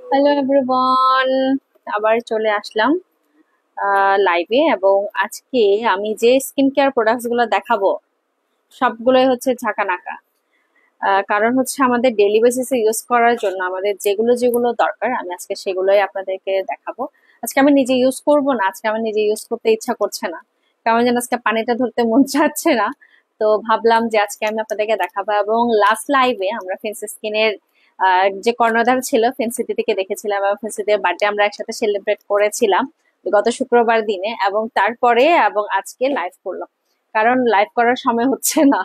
Hello everyone, আবার চলে আসলাম লাইভে। এবং আজকে আমি যে স্কিন কেয়ার প্রোডাক্টস গুলো দেখাবো সবগুলোই হচ্ছে ঝাঁকানাকা। কারণ হচ্ছে আমাদের ডেইলি বেসিসে ইউজ করার জন্য আমাদের যেগুলো যেগুলো দরকার আমি আজকে সেগুলোই আপনাদেরকে দেখাবো। আজকে আমি নিজে ইউজ করব না, আজকে আমার নিজে ইউজ করতে ইচ্ছা করছে না, কেমন যেন আজকে পানিটা ধরতে মন চাচ্ছে না। তো ভাবলাম যে আজকে আমি আপনাদেরকে দেখাবো। এবং লাস্ট লাইভে আমরা ফেন্সি স্কিনের যে কর্ণধার ছিল ফেন্সিটি থেকে দেখেছিলাম, এবং ফেন্সিটির বার্থডে আমরা একসাথে সেলিব্রেট করেছিলাম গত শুক্রবার দিনে। এবং তারপরে এবং আজকে লাইভ করলাম, কারণ লাইভ করার সময় হচ্ছে না।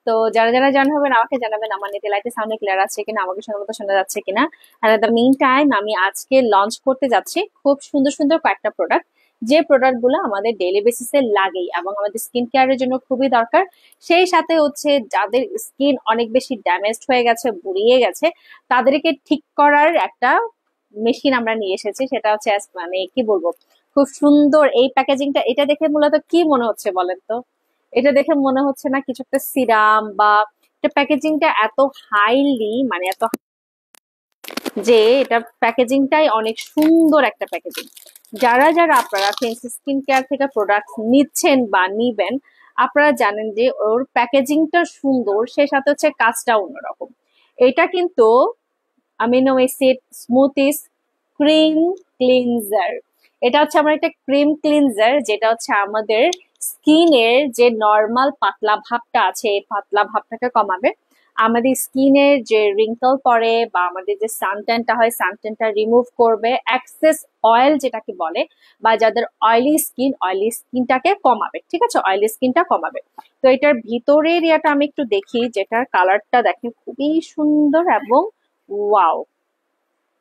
তো যারা যারা জয়েন হবেন আমাকে জানাবেন আমার নেটে লাইটে সাউন্ড ক্লিয়ার আছে কিনা, আমাকে সুন্দর মতো শোনা যাচ্ছে কিনা। আর দ্য মিন টাইম আমি আজকে লঞ্চ করতে যাচ্ছি খুব সুন্দর সুন্দর কয়েকটা প্রোডাক্ট, যে প্রোডাক্ট গুলো আমাদের ডেইলি বেসিসে লাগেই এবং আমাদের স্কিন কেয়ারের জন্য খুবই দরকার। সেই সাথে হচ্ছে যাদের স্কিন অনেক বেশি ড্যামেজড হয়ে গেছে, বুড়িয়ে গেছে, তাদেরকে ঠিক করার একটা মেশিন আমরা নিয়ে এসেছি। সেটা হচ্ছে মানে কি বলবো, খুব সুন্দর এই প্যাকেজিংটা। এটা দেখে মূলত কি মনে হচ্ছে বলেন তো? এটা দেখে মনে হচ্ছে না কিছু একটা সিরাম বা এটা প্যাকেজিংটা এত হাইলি, মানে এত যে এটা প্যাকেজিংটাই অনেক সুন্দর একটা প্যাকেজিং। যারা যারা আপনারা ফেন্সি স্কিন কেয়ার থেকে প্রোডাক্ট নিচ্ছেন বা নিবেন, আপনারা জানেন যে ওর প্যাকেজিংটা সুন্দর, সে সাথে হচ্ছে কাজটা অন্যরকম। এটা কিন্তু আমিনো অ্যাসিড স্মুথিস ক্রিম ক্লিনজার। এটা হচ্ছে আমার একটা ক্রিম ক্লিনজার, যেটা হচ্ছে আমাদের স্কিনের যে নর্মাল পাতলা ভাবটা আছে এই পাতলা ভাবটাকে কমাবে। আমাদের স্কিনের যে রিঙ্কল পড়ে বা আমাদের যে সানট্যানটা হয় সানট্যানটা রিমুভ করবে, এক্সেস অয়েল যেটাকে বলে, বা যাদের অয়েলি স্কিনটাকে কমাবে। ঠিক আছে, অয়েলি স্কিনটা কমাবে। তো এটার ভিতরের ইয়াটা আমি একটু দেখি, যেটার কালারটা দেখেন খুবই সুন্দর এবং ওয়াও,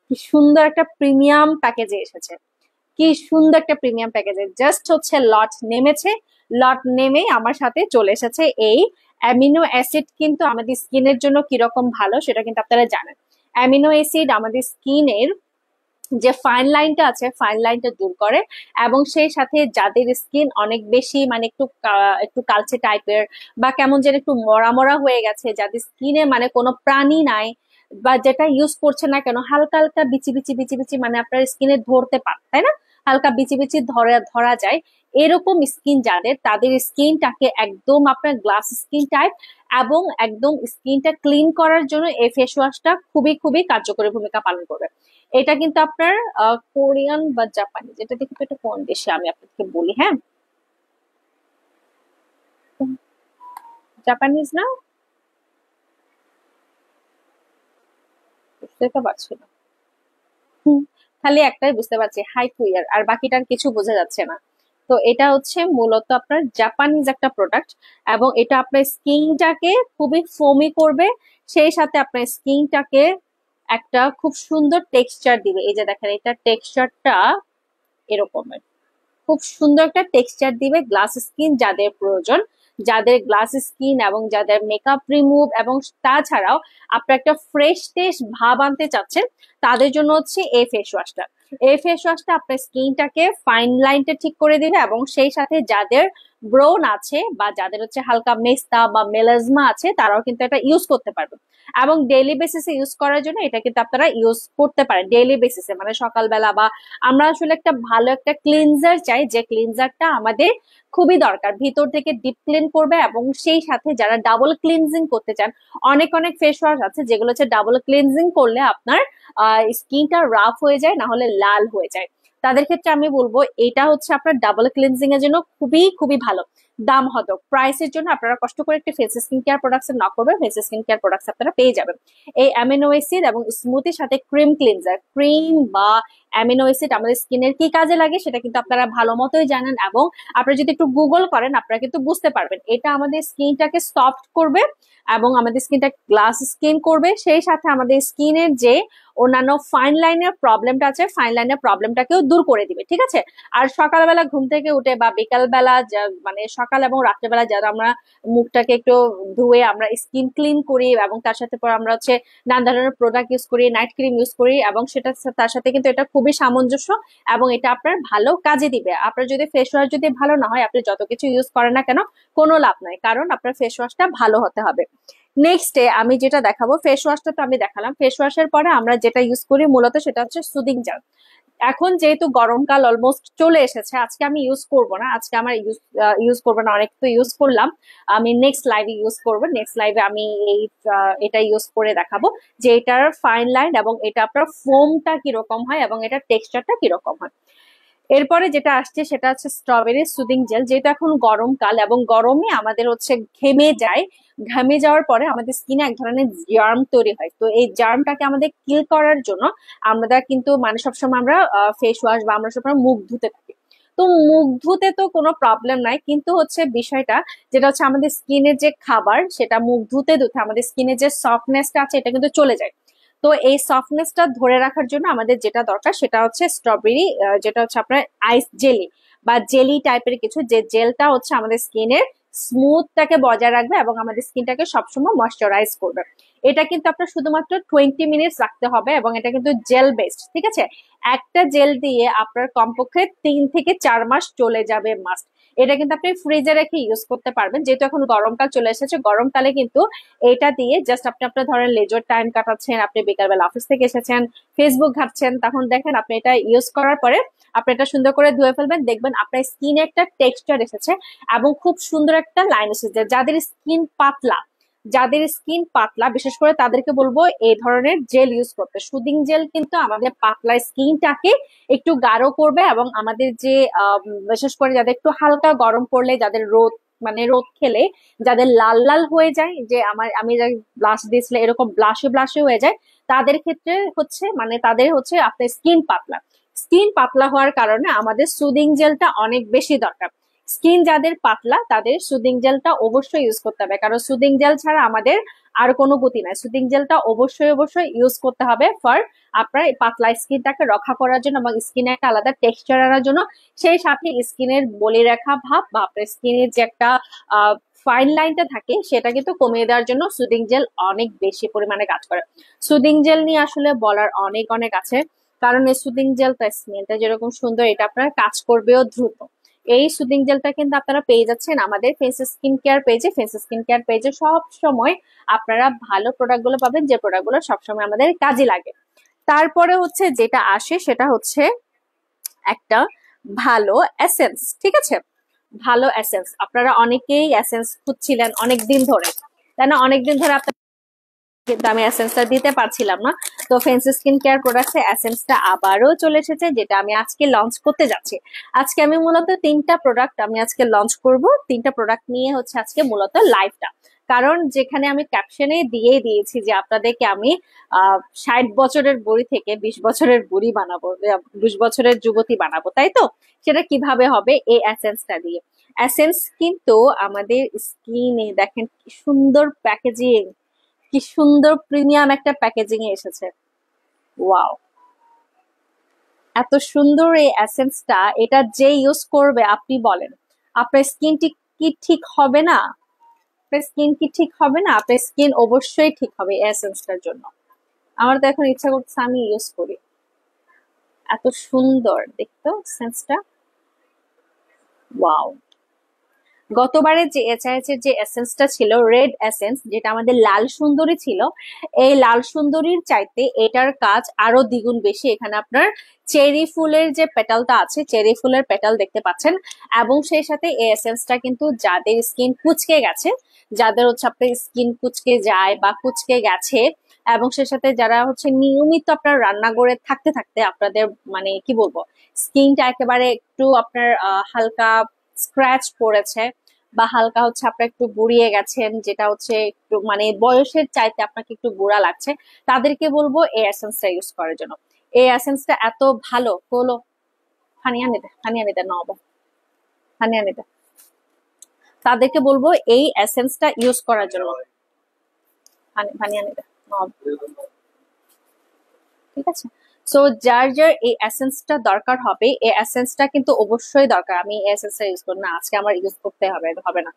কি সুন্দর একটা প্রিমিয়াম প্যাকেজে এসেছে। কি সুন্দর একটা প্রিমিয়াম প্যাকেজে জাস্ট হচ্ছে লট নেমেছে, লট নেমে আমার সাথে চলে এসেছে এই অ্যামিনো অ্যাসিড। কিন্তু আমাদের স্কিনের জন্য কিরকম ভালো সেটা কিন্তু আপনারা জানেন। অ্যামিনো অ্যাসিড আমাদের স্কিনের যে ফাইন লাইনটা আছে ফাইন লাইনটা দূর করে, এবং সেই সাথে যাদের স্কিন অনেক বেশি মানে একটু একটু কালচে টাইপের বা কেমন যেন একটু মরা মরা হয়ে গেছে, যাদের স্কিনে মানে কোনো প্রাণী নাই, বা যেটা ইউজ করছে না কেন হালকা হালকা বিচি বিচি বিচি বিচি মানে আপনার স্কিনে ধরতে পারে, তাই না? হালকা বিচি বিচি ধরা ধরা যায়, এরকম স্কিন যাদের, তাদের স্কিনটাকে একদম আপনার গ্লাস স্কিন টাইপ এবং একদম স্কিনটা ক্লিন করার জন্য এই ফেস ওয়াশটা খুবই খুবই কার্যকরী ভূমিকা পালন করবে। এটা কিন্তু আপনার কোরিয়ান বা জাপানি, যেটা দেখি তো এটা কোন দেশে আমি আপনাকে বলি। হ্যাঁ, জাপানিজ না, বুঝতে তো পারছি না। হুম, খালি একটাই বুঝতে পারছি হাই কুইয়ার, আর বাকিটার কিছু বোঝা যাচ্ছে না। তো এটা হচ্ছে মূলত আপনার জাপানিজ একটা প্রোডাক্ট, এবং এটা আপনার স্কিনটাকে খুবই ফোমি করবে, সেই সাথে আপনার স্কিনটাকে একটা খুব সুন্দর টেক্সচার দিবে। এই যে দেখেন এটা টেক্সচারটা এরকমের, খুব সুন্দর একটা টেক্সচার দিবে। গ্লাস স্কিন যাদের প্রয়োজন, যাদের গ্লাস স্কিন এবং যাদের মেকআপ রিমুভ এবং তাছাড়াও আপনার একটা ফ্রেশ টেস্ট ভাব আনতে চাচ্ছেন, তাদের জন্য হচ্ছে এই ফেস ওয়াশটা। এই ফেস ওয়াশটা আপনার স্কিনটাকে ফাইন লাইনটা ঠিক করে দিবে, এবং সেই সাথে যাদের ব্রোন আছে বা যাদের হচ্ছে হালকা মেস্তা বা মেলাজমা আছে তারাও কিন্তু এটা ইউজ করতে পারবে। এবং ডেইলি বেসিসে ইউজ করার জন্য এটা কিন্তু আপনারা ইউজ করতে পারেন ডেইলি বেসিসে, মানে সকালবেলা। বা আমরা আসলে একটা ভালো একটা ক্লিনজার চাই, যে ক্লিনজারটা আমাদের খুবই দরকার, ভিতর থেকে ডিপ ক্লিন করবে। এবং সেই সাথে যারা ডাবল ক্লিনজিং করতে চান, অনেক অনেক ফেস ওয়াশ আছে যেগুলো হচ্ছে ডাবল ক্লিনজিং করলে আপনার স্কিনটা রাফ হয়ে যায়, না হলে লাল হয়ে যায়। তাদের ক্ষেত্রে আমি বলবো এটা হচ্ছে আপনার ডাবল ক্লিনজিং এর জন্য খুবই খুবই ভালো। দাম হতো প্রাইসের জন্য আপনারা কষ্ট করে একটি ফেস স্কিন কেয়ার প্রোডাক্টস না করবেন, ফেস স্কিন কেয়ার প্রোডাক্টস আপনারা পেয়ে যাবেন এই অ্যামিনো অ্যাসিড এবং স্মুথির সাথে ক্রিম ক্লিনজার। ক্রিম বা অ্যামিনো অ্যাসিড আমাদের স্কিনের কি কাজে লাগে সেটা কিন্তু আপনারা ভালো মতোই জানেন, এবং আপনারা যদি একটু গুগল করেন আপনারা কিন্তু বুঝতে পারবেন। এটা আমাদের স্কিনটাকে সফট করবে এবং আমাদের স্কিনটা গ্লাস স্কিন করবে, সেই সাথে আমাদের স্কিনের যে অন্যান্য ফাইন লাইনের প্রবলেমটা আছে ফাইন লাইনের প্রবলেমটাকেও দূর করে দিবে। ঠিক আছে, আর সকালবেলা ঘুম থেকে উঠে বা বিকালবেলা মানে সকাল এবং রাত্রেবেলা যারা আমরা মুখটাকে একটু ধুয়ে আমরা স্কিন ক্লিন করি এবং তার সাথে পর আমরা হচ্ছে নানা ধরনের প্রোডাক্ট ইউজ করি, নাইট ক্রিম ইউজ করি, এবং সেটা তার সাথে কিন্তু এটা খুবই সামঞ্জস্য এবং এটা আপনার ভালো কাজে দিবে। আপনার যদি ফেস ওয়াশ যদি ভালো না হয়, আপনি যত কিছু ইউজ করেন না কেন কোনো লাভ নাই, কারণ আপনার ফেস ওয়াশটা ভালো হতে হবে। নেক্সট ডে আমি যেটা দেখাবো, ফেস ওয়াশটা তো আমি দেখালাম, ফেস ওয়াশের পরে আমরা যেটা ইউজ করি মূলত সেটা হচ্ছে সুদিং জেল। এখন যেহেতু গরমকাল অলমোস্ট চলে এসেছে, আজকে আমি ইউজ করব না, আজকে আমার ইউজ করবো না, অনেক তো ইউজ করলাম, আমি নেক্সট লাইভে ইউজ করবো। নেক্সট লাইভে আমি এটা ইউজ করে দেখাবো যে এটার ফাইন লাইন এবং এটা আপনার ফোমটা কিরকম হয় এবং এটার টেক্সচারটা কিরকম হয়। এরপরে যেটা আসছে সেটা হচ্ছে স্ট্রবেরি সুদিং জেল। যেহেতু এখন গরমকাল এবং গরমে আমাদের হচ্ছে ঘেমে যায়, ঘেমে যাওয়ার পরে আমাদের স্কিনে এক ধরনের জার্ম তৈরি হয়, তো এই জার্মটাকে আমাদের কিল করার জন্য আমরা কিন্তু মানে সবসময় আমরা ফেস ওয়াশ বা আমরা সবসময় মুখ ধুতে থাকি। তো মুখ ধুতে তো কোনো প্রবলেম নাই, কিন্তু হচ্ছে বিষয়টা যেটা হচ্ছে আমাদের স্কিনের যে খাবার সেটা মুখ ধুতে ধুতে আমাদের স্কিনের যে সফটনেসটা আছে এটা কিন্তু চলে যায়। তো এই সফটনেসটা ধরে রাখার জন্য আমাদের যেটা দরকার সেটা হচ্ছে স্ট্রবেরি, যেটা হচ্ছে আপনার আইস জেলি বা জেলি টাইপের কিছু, যে জেলটা হচ্ছে আমাদের স্কিনের স্মুথটাকে বজায় রাখবে এবং আমাদের স্কিনটাকে সবসময় ময়শ্চারাইজ করবে। এটা কিন্তু আপনার শুধুমাত্র 20 মিনিটস রাখতে হবে এবং এটা কিন্তু জেল বেসড, ঠিক আছে? একটা জেল দিয়ে আপনার কমপক্ষে 3 থেকে 4 মাস চলে যাবে মাস্ট। এটা কিন্তু আপনি ফ্রিজে রেখে ইউজ করতে পারবেন, যেহেতু এখন গরমকাল চলে এসেছে, গরমকালে কিন্তু এটা দিয়ে জাস্ট আপনি আপনার ধরেন লেজার টাইম কাটাচ্ছেন, আপনি বিকালবেলা অফিস থেকে এসেছেন, ফেসবুক ঘাটছেন, তখন দেখেন আপনি এটা ইউজ করার পরে আপনি এটা সুন্দর করে ধুয়ে ফেলবেন, দেখবেন আপনার স্কিনে একটা টেক্সচার এসেছে এবং খুব সুন্দর একটা লাইন এসেছে। যাদের স্কিন পাতলা বিশেষ করে তাদেরকে বলবো এই ধরনের জেল ইউজ করতে। সুদিং জেল কিন্তু আমাদের পাতলা স্কিনটাকে একটু গাঢ় করবে এবং আমাদের যে বিশেষ করে যাদের একটু হালকা গরম পড়লে, যাদের রোদ মানে রোদ খেলে যাদের লাল লাল হয়ে যায়, যে আমি ব্লাশ দিয়েছিলে এরকম ব্লাশে ব্লাশে হয়ে যায়, তাদের ক্ষেত্রে হচ্ছে মানে তাদের হচ্ছে আপনার স্কিন পাতলা হওয়ার কারণে আমাদের সুদিং জেলটা অনেক বেশি দরকার। স্কিন যাদের পাতলা তাদের সুদিং জেলটা অবশ্যই ইউজ করতে হবে, কারণ সুদিং জেল ছাড়া আমাদের আর কোনো গতি নাই। সুদিং জেলটা অবশ্যই অবশ্যই ইউজ করতে হবে ফর আপনার পাতলা স্কিনটাকে রক্ষা করার জন্য এবং স্কিনে একটা আলাদা টেক্সচার আনার জন্য, সেই সাথে স্কিনের বলি রেখা ভাব বা আপনার স্কিনের যে একটা ফাইন লাইনটা থাকে সেটা কিন্তু কমিয়ে দেওয়ার জন্য সুদিং জেল অনেক বেশি পরিমাণে কাজ করে। সুদিং জেল নিয়ে আসলে বলার অনেক অনেক আছে, কারণ এই সুদিং জেলটা স্মেলটা যেরকম সুন্দর, এটা আপনার কাজ করবেও দ্রুত। এই সুদিং জেলটা কিন্তু আপনারা পেয়ে যাচ্ছেন আমাদের ফেস স্কিন কেয়ার পেজে। ফেস স্কিন কেয়ার পেজে সব সময় আপনারা ভালো প্রোডাক্ট গুলো পাবেন, যে প্রোডাক্ট গুলো সবসময় আমাদের কাজে লাগে। তারপরে হচ্ছে যেটা আসে সেটা হচ্ছে একটা ভালো এসেন্স, ঠিক আছে? ভালো এসেন্স, আপনারা অনেকেই এসেন্স খুঁজছিলেন অনেকদিন ধরে, তাই না? অনেকদিন ধরে কিন্তু আমি এসেন্সটা দিতে পারছিলাম না। তো ফেন্স স্কিন কেয়ার প্রোডাক্টে এসেন্সটা আবারও চলে এসেছে, যেটা আমি আজকে লঞ্চ করতে যাচ্ছি। আজকে আমি মূলত 3টা প্রোডাক্ট আমি আজকে লঞ্চ করব। 3টা প্রোডাক্ট নিয়ে হচ্ছে আজকে মূলত লাইভটা, কারণ যেখানে আমি ক্যাপশনে দিয়ে দিয়েছি যে আপনাদেরকে আমি 60 বছরের বুড়ি থেকে 20 বছরের বুড়ি বানাবো, 20 বছরের যুবতী বানাবো, তাই তো? সেটা কিভাবে হবে? এই এসেন্সটা দিয়ে। এসেন্স কিন্তু আমাদের স্কিনে দেখেন কি সুন্দর প্যাকেজিং, কি সুন্দর প্রিমিয়াম একটা প্যাকেজিং এ এসেছে। ওয়াও, এত সুন্দর এই এসেন্সটা, এটা যে ইউজ করবে আপনি বলেন আপনার স্কিন কি ঠিক হবে না? আপনার স্কিন কি ঠিক হবে না? আপনার স্কিন অবশ্যই ঠিক হবে এই এসেন্সটার জন্য। আমার তো এখন ইচ্ছা করছে আমি ইউজ করি, এত সুন্দর দেখতো এসেন্সটা। ওয়াও, গতবারে যে এইচআইএস এর যে এসেন্সটা ছিল রেড এসেন্স, যেটা আমাদের লাল সুন্দরী ছিল, এই লাল সুন্দরীর চাইতে এটার কাজ আরো দ্বিগুণ বেশি। এখানে আপনার চেরি ফুলের যে পেটালটা আছে, চেরি ফুলের পেটাল দেখতে পাচ্ছেন, এবং সেই সাথে এই এসেন্সটা কিন্তু যাদের স্কিন কুচকে গেছে, যাদের হচ্ছে আপনার স্কিন কুচকে যায় বা কুচকে গেছে, এবং সেই সাথে যারা হচ্ছে নিয়মিত আপনার রান্নাঘরে থাকতে থাকতে আপনাদের মানে কি বলবো স্কিনটা একেবারে একটু আপনার হালকা স্ক্র্যাচ পড়েছে বা হালকা হচ্ছে আপনার একটু বুড়িয়ে গেছেন, যেটা হচ্ছে একটু মানে বয়সের চাইতে আপনাকে একটু বুড়া লাগছে, তাদেরকে বলবো এই এসেন্সটা ইউজ করার জন্য। এই এসেন্সটা এত ভালো হলো, হানিয়া নিতে নব হানিয়া নিতে, তাদেরকে বলবো এই এসেন্সটা ইউজ করার জন্য। হানিয়া নিতে নব, ঠিক আছে? সো যার যার এই এসেন্সটা দরকার হবে, এই এসেন্সটা কিন্তু অবশ্যই দরকার। আমি এই এসেন্সটা ইউজ করি না, আজকে আমার ইউজ করতে হবে, হবে না,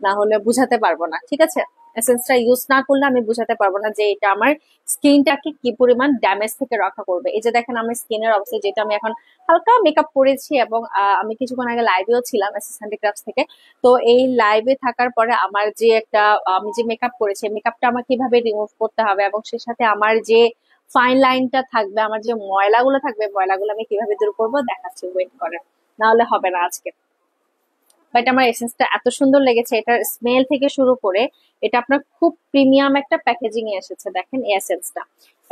না হলে বুঝাতে পারবো না, ঠিক আছে? এসেন্সটা ইউজ না করলে আমি বুঝাতে পারবো না যে এটা আমার স্কিনটাকে কি পরিমাণ ড্যামেজ থেকে রক্ষা করবে। এই যে দেখেন আমার স্কিনের অবস্থা, যেটা আমি এখন হালকা মেকআপ করেছি, এবং আমি কিছুক্ষণ আগে লাইভেও ছিলাম এসএস হ্যান্ডিক্রাফটস থেকে। তো এই লাইভে থাকার পরে আমার যে একটা আমি যে মেকআপ করেছি, মেকআপটা আমার কিভাবে রিমুভ করতে হবে, এবং সে সাথে আমার যে ফাইন লাইনটা থাকবে, আমার যে ময়লাগুলো থাকবে, ময়লাগুলো আমি কিভাবে দূর করবো দেখাচ্ছি, ওয়েট করেন, না হলে হবে না আজকে। বাট আমার এসেন্সটা এত সুন্দর লেগেছে, এটার স্মেল থেকে শুরু করে এটা আপনার খুব প্রিমিয়াম একটা প্যাকেজিং এ এসেছে। দেখেন এই এসেন্সটা,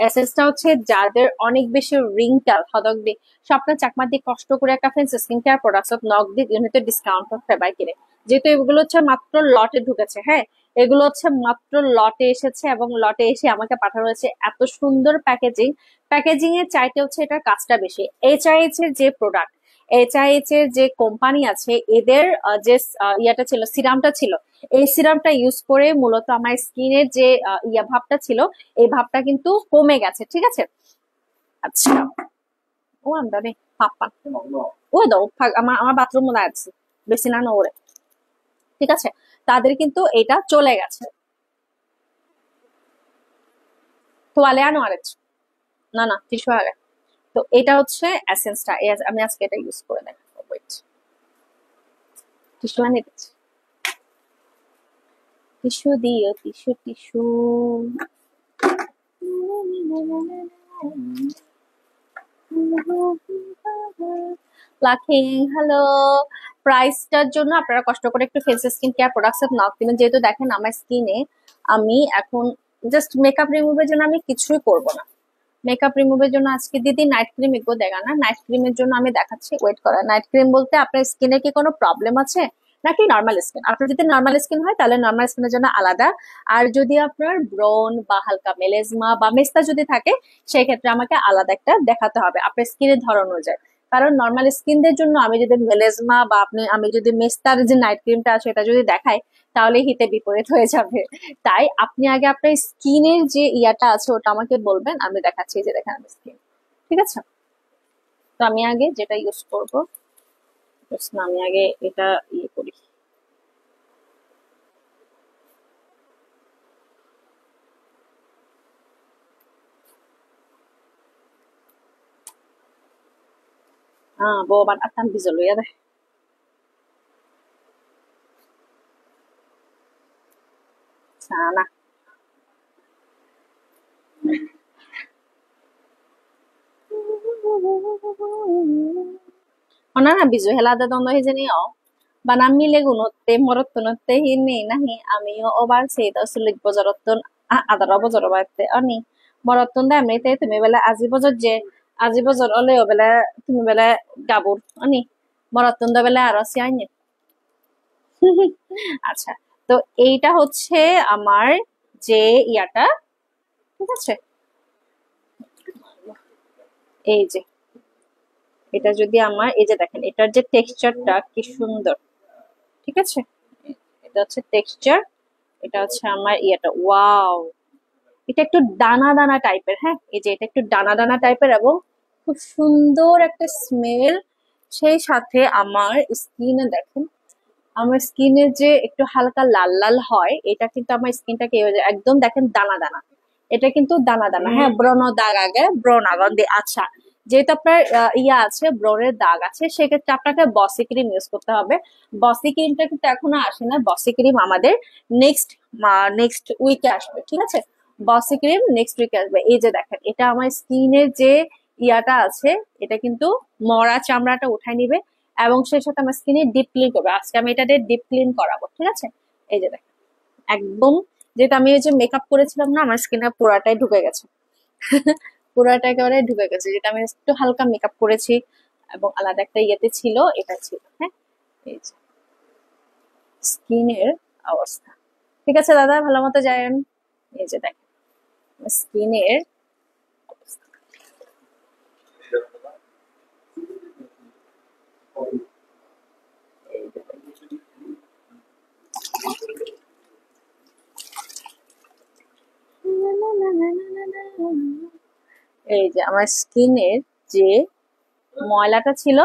এসেন্সটা হচ্ছে যাদের অনেক বেশি রিঙ্কাল হদক দিয়ে স্বপ্ন চাকমা দিয়ে কষ্ট করে একটা fence skin care products knock দিয়ে ইউনিটে ডিসকাউন্ট ফেবাই কিনে, যেহেতু এগুলো হচ্ছে মাত্র লটে ঢুকেছে, হ্যাঁ এগুলো হচ্ছে মাত্র লটে এসেছে, এবং লটে এসে আমাকে পাঠানো হয়েছে। এত সুন্দর প্যাকেজিং, প্যাকেজিং এর চাইতে হচ্ছে এটার কাজটা বেশি। এইচআইএইচ এর যে প্রোডাক্ট, এইচআইএইচ এর যে কোম্পানি আছে, এদের যে ইয়াটা ছিল, সিরামটা ছিল, এই সিরামটা ইউজ করে মূলত আমার স্কিনের যে ইয়া ভাবটা ছিল, এই ভাবটা কিন্তু কমে গেছে, ঠিক আছে? আচ্ছা, ও আমদানি পাপ্পা ও দাও আমার আমার বাথরুম মনে আছে, বেশি না ওরে, ঠিক আছে? তাদের কিন্তু এটা চলে গেছে। তোয়ালে আনো আরেক, না না টিস্যু আরে। তো এটা হচ্ছে এসেন্সটা, আমি আজকে এটা ইউজ করে দেখাবো, ওয়েট, টিস্যু আনিয়ে দিচ্ছি, টিস্যু দিও, টিস্যু টিস্যু। Lacking hello. প্রাইসটার জন্য আপনারা কষ্ট করে একটু face skin care products knock দিবেন, যেহেতু দেখেন আমার স্কিনে আমি এখন জাস্ট মেকআপ রিমুভের জন্য আমি কিছুই করব না। মেকআপ রিমুভের জন্য আজকে দিদি নাইট ক্রিম এগো দেখা না, নাইট ক্রিমের জন্য আমি দেখাচ্ছি, ওয়েট করা। নাইট ক্রিম বলতে আপনার স্কিনে কি কোনো প্রবলেম আছে নাকি নর্মাল স্কিন? আপনার যদি নর্মাল স্কিন হয় তাহলে নর্মাল স্কিনের জন্য আলাদা, আর যদি আপনার ব্রন বা হালকা মেলেজমা বা মেস্তা যদি থাকে, সেই ক্ষেত্রে আমাকে আলাদা একটা দেখাতে হবে আপনার স্কিনের ধরন অনুযায়ী। কারণ নর্মাল স্কিনদের জন্য আমি যদি মেলেজমা বা আমি যদি মেস্তার যে নাইট ক্রিমটা আছে এটা যদি দেখাই, তাহলে হিতে বিপরীত হয়ে যাবে। তাই আপনি আগে আপনার স্কিনের যে ইয়াটা আছে ওটা আমাকে বলবেন, আমি দেখাচ্ছি, যে দেখেন আমি স্কিন, ঠিক আছে? তো আমি আগে যেটা ইউজ করবো, আমি আগে এটা ইয়ে করি। Boban at ambizolo ya deh. Sana. Ona na bizu helada dondo hijeni o. Banamile gunotte morottonotte hinni nahi আমিও ওবার সেইটা সুলিক বজরত্তন আদার বজর বাইতে অনি মরত্তন দা এমনিতে তুমি বেলা আজি বজর যে আজি বজর অলে ও বেলা তুমি বেলা গাবুর অনি মরত্তন দা বেলা আর আসি আইনে। আচ্ছা, তো এইটা হচ্ছে আমার যে ইয়াটা, ঠিক আছে? এই যে এটা যদি আমার, এই যে দেখেন এটার যে টেক্সচারটা কি সুন্দর, ঠিক আছে? এটা হচ্ছে টেক্সচার, এটা হচ্ছে আমার ইয়েটা, ওয়াও, এটা একটু দানা দানা টাইপের, হ্যাঁ এই যে এটা একটু দানা দানা টাইপের, এবং খুব সুন্দর একটা স্মেল। সেই সাথে আমার স্কিনে দেখেন, আমার স্কিনে যে একটু হালকা লাল লাল হয়, এটা কিন্তু আমার স্কিনটাকে একদম দেখেন দানা দানা, এটা কিন্তু দানা দানা, হ্যাঁ ব্রণ দাগ আগে ব্রণ আগন্দি। আচ্ছা, যেহেতু আপনার ইয়া আছে, ব্রণের দাগ আছে, সেক্ষেত্রে আপনাকে বসি ক্রিম ইউজ করতে হবে। বসি ক্রিমটা কিন্তু এখনো আসে না, বসি ক্রিম আমাদের নেক্সট নেক্সট উইকে আসবে, ঠিক আছে? বসি ক্রিম নেক্সট উইকে আসবে। এই যে দেখেন এটা আমার স্কিনের যে ইয়াটা আছে, এটা কিন্তু মরা চামড়াটা উঠাই নিবে, এবং সেই সাথে আমার স্কিনে ডিপ ক্লিন করবে। আজকে আমি এটা দিয়ে ডিপ ক্লিন করাবো, ঠিক আছে? এই যে দেখেন একদম, যেটা আমি ওই যে মেকআপ করেছিলাম না, আমার স্কিনে পুরাটাই ঢুকে গেছে। পুরাটা একেবারে ঢুকে গেছে, যেটা আমি একটু হালকা মেকআপ করেছি এবং আলাদা একটা ইয়েতে ছিল, এটা ছিল, হ্যাঁ এই যে স্কিনের অবস্থা। ঠিক আছে দাদা, ভালো মতো যায়েন। এই যে দেখেন স্কিনের অবস্থা। এই যে এই যে আমার স্কিনের যে ময়লাটা ছিল,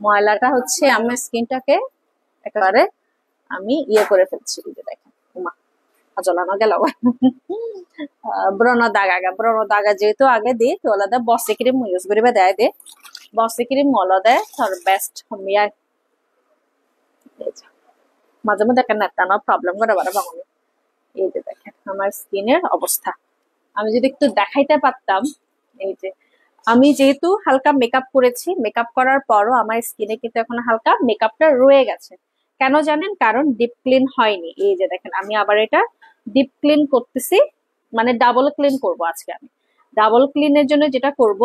ময়লাটা হচ্ছে আমার স্কিনটাকে একেবারে আমি ইয়ে করে ফেলছি। এই যে দেখেন, উমা জ্বলানো গেল। ব্রণ দাগা, ব্রণ দাগা যেহেতু আগে দিই তো ওলাদা বসে ক্রিম ইউজ করিবা দেয় দে, বসে ক্রিম মলা দেয় তার বেস্ট হমিয়া। মাঝে মধ্যে একটা নেতানো প্রবলেম করে বারে বাঙালি। এই যে দেখেন আমার স্কিনের অবস্থা, আমি যদি একটু দেখাইতে পারতাম। এই যে আমি যেহেতু হালকা মেকআপ করেছি, মেকআপ করার পরও আমার স্কিনে কিন্তু এখন হালকা মেকআপটা রয়ে গেছে। কেন জানেন? কারণ ডিপ ক্লিন হয়নি। এই যে দেখেন আমি আবার এটা ডিপ ক্লিন করতেছি, মানে ডাবল ক্লিন করব আজকে আমি। ডাবল ক্লিনের জন্য যেটা করব,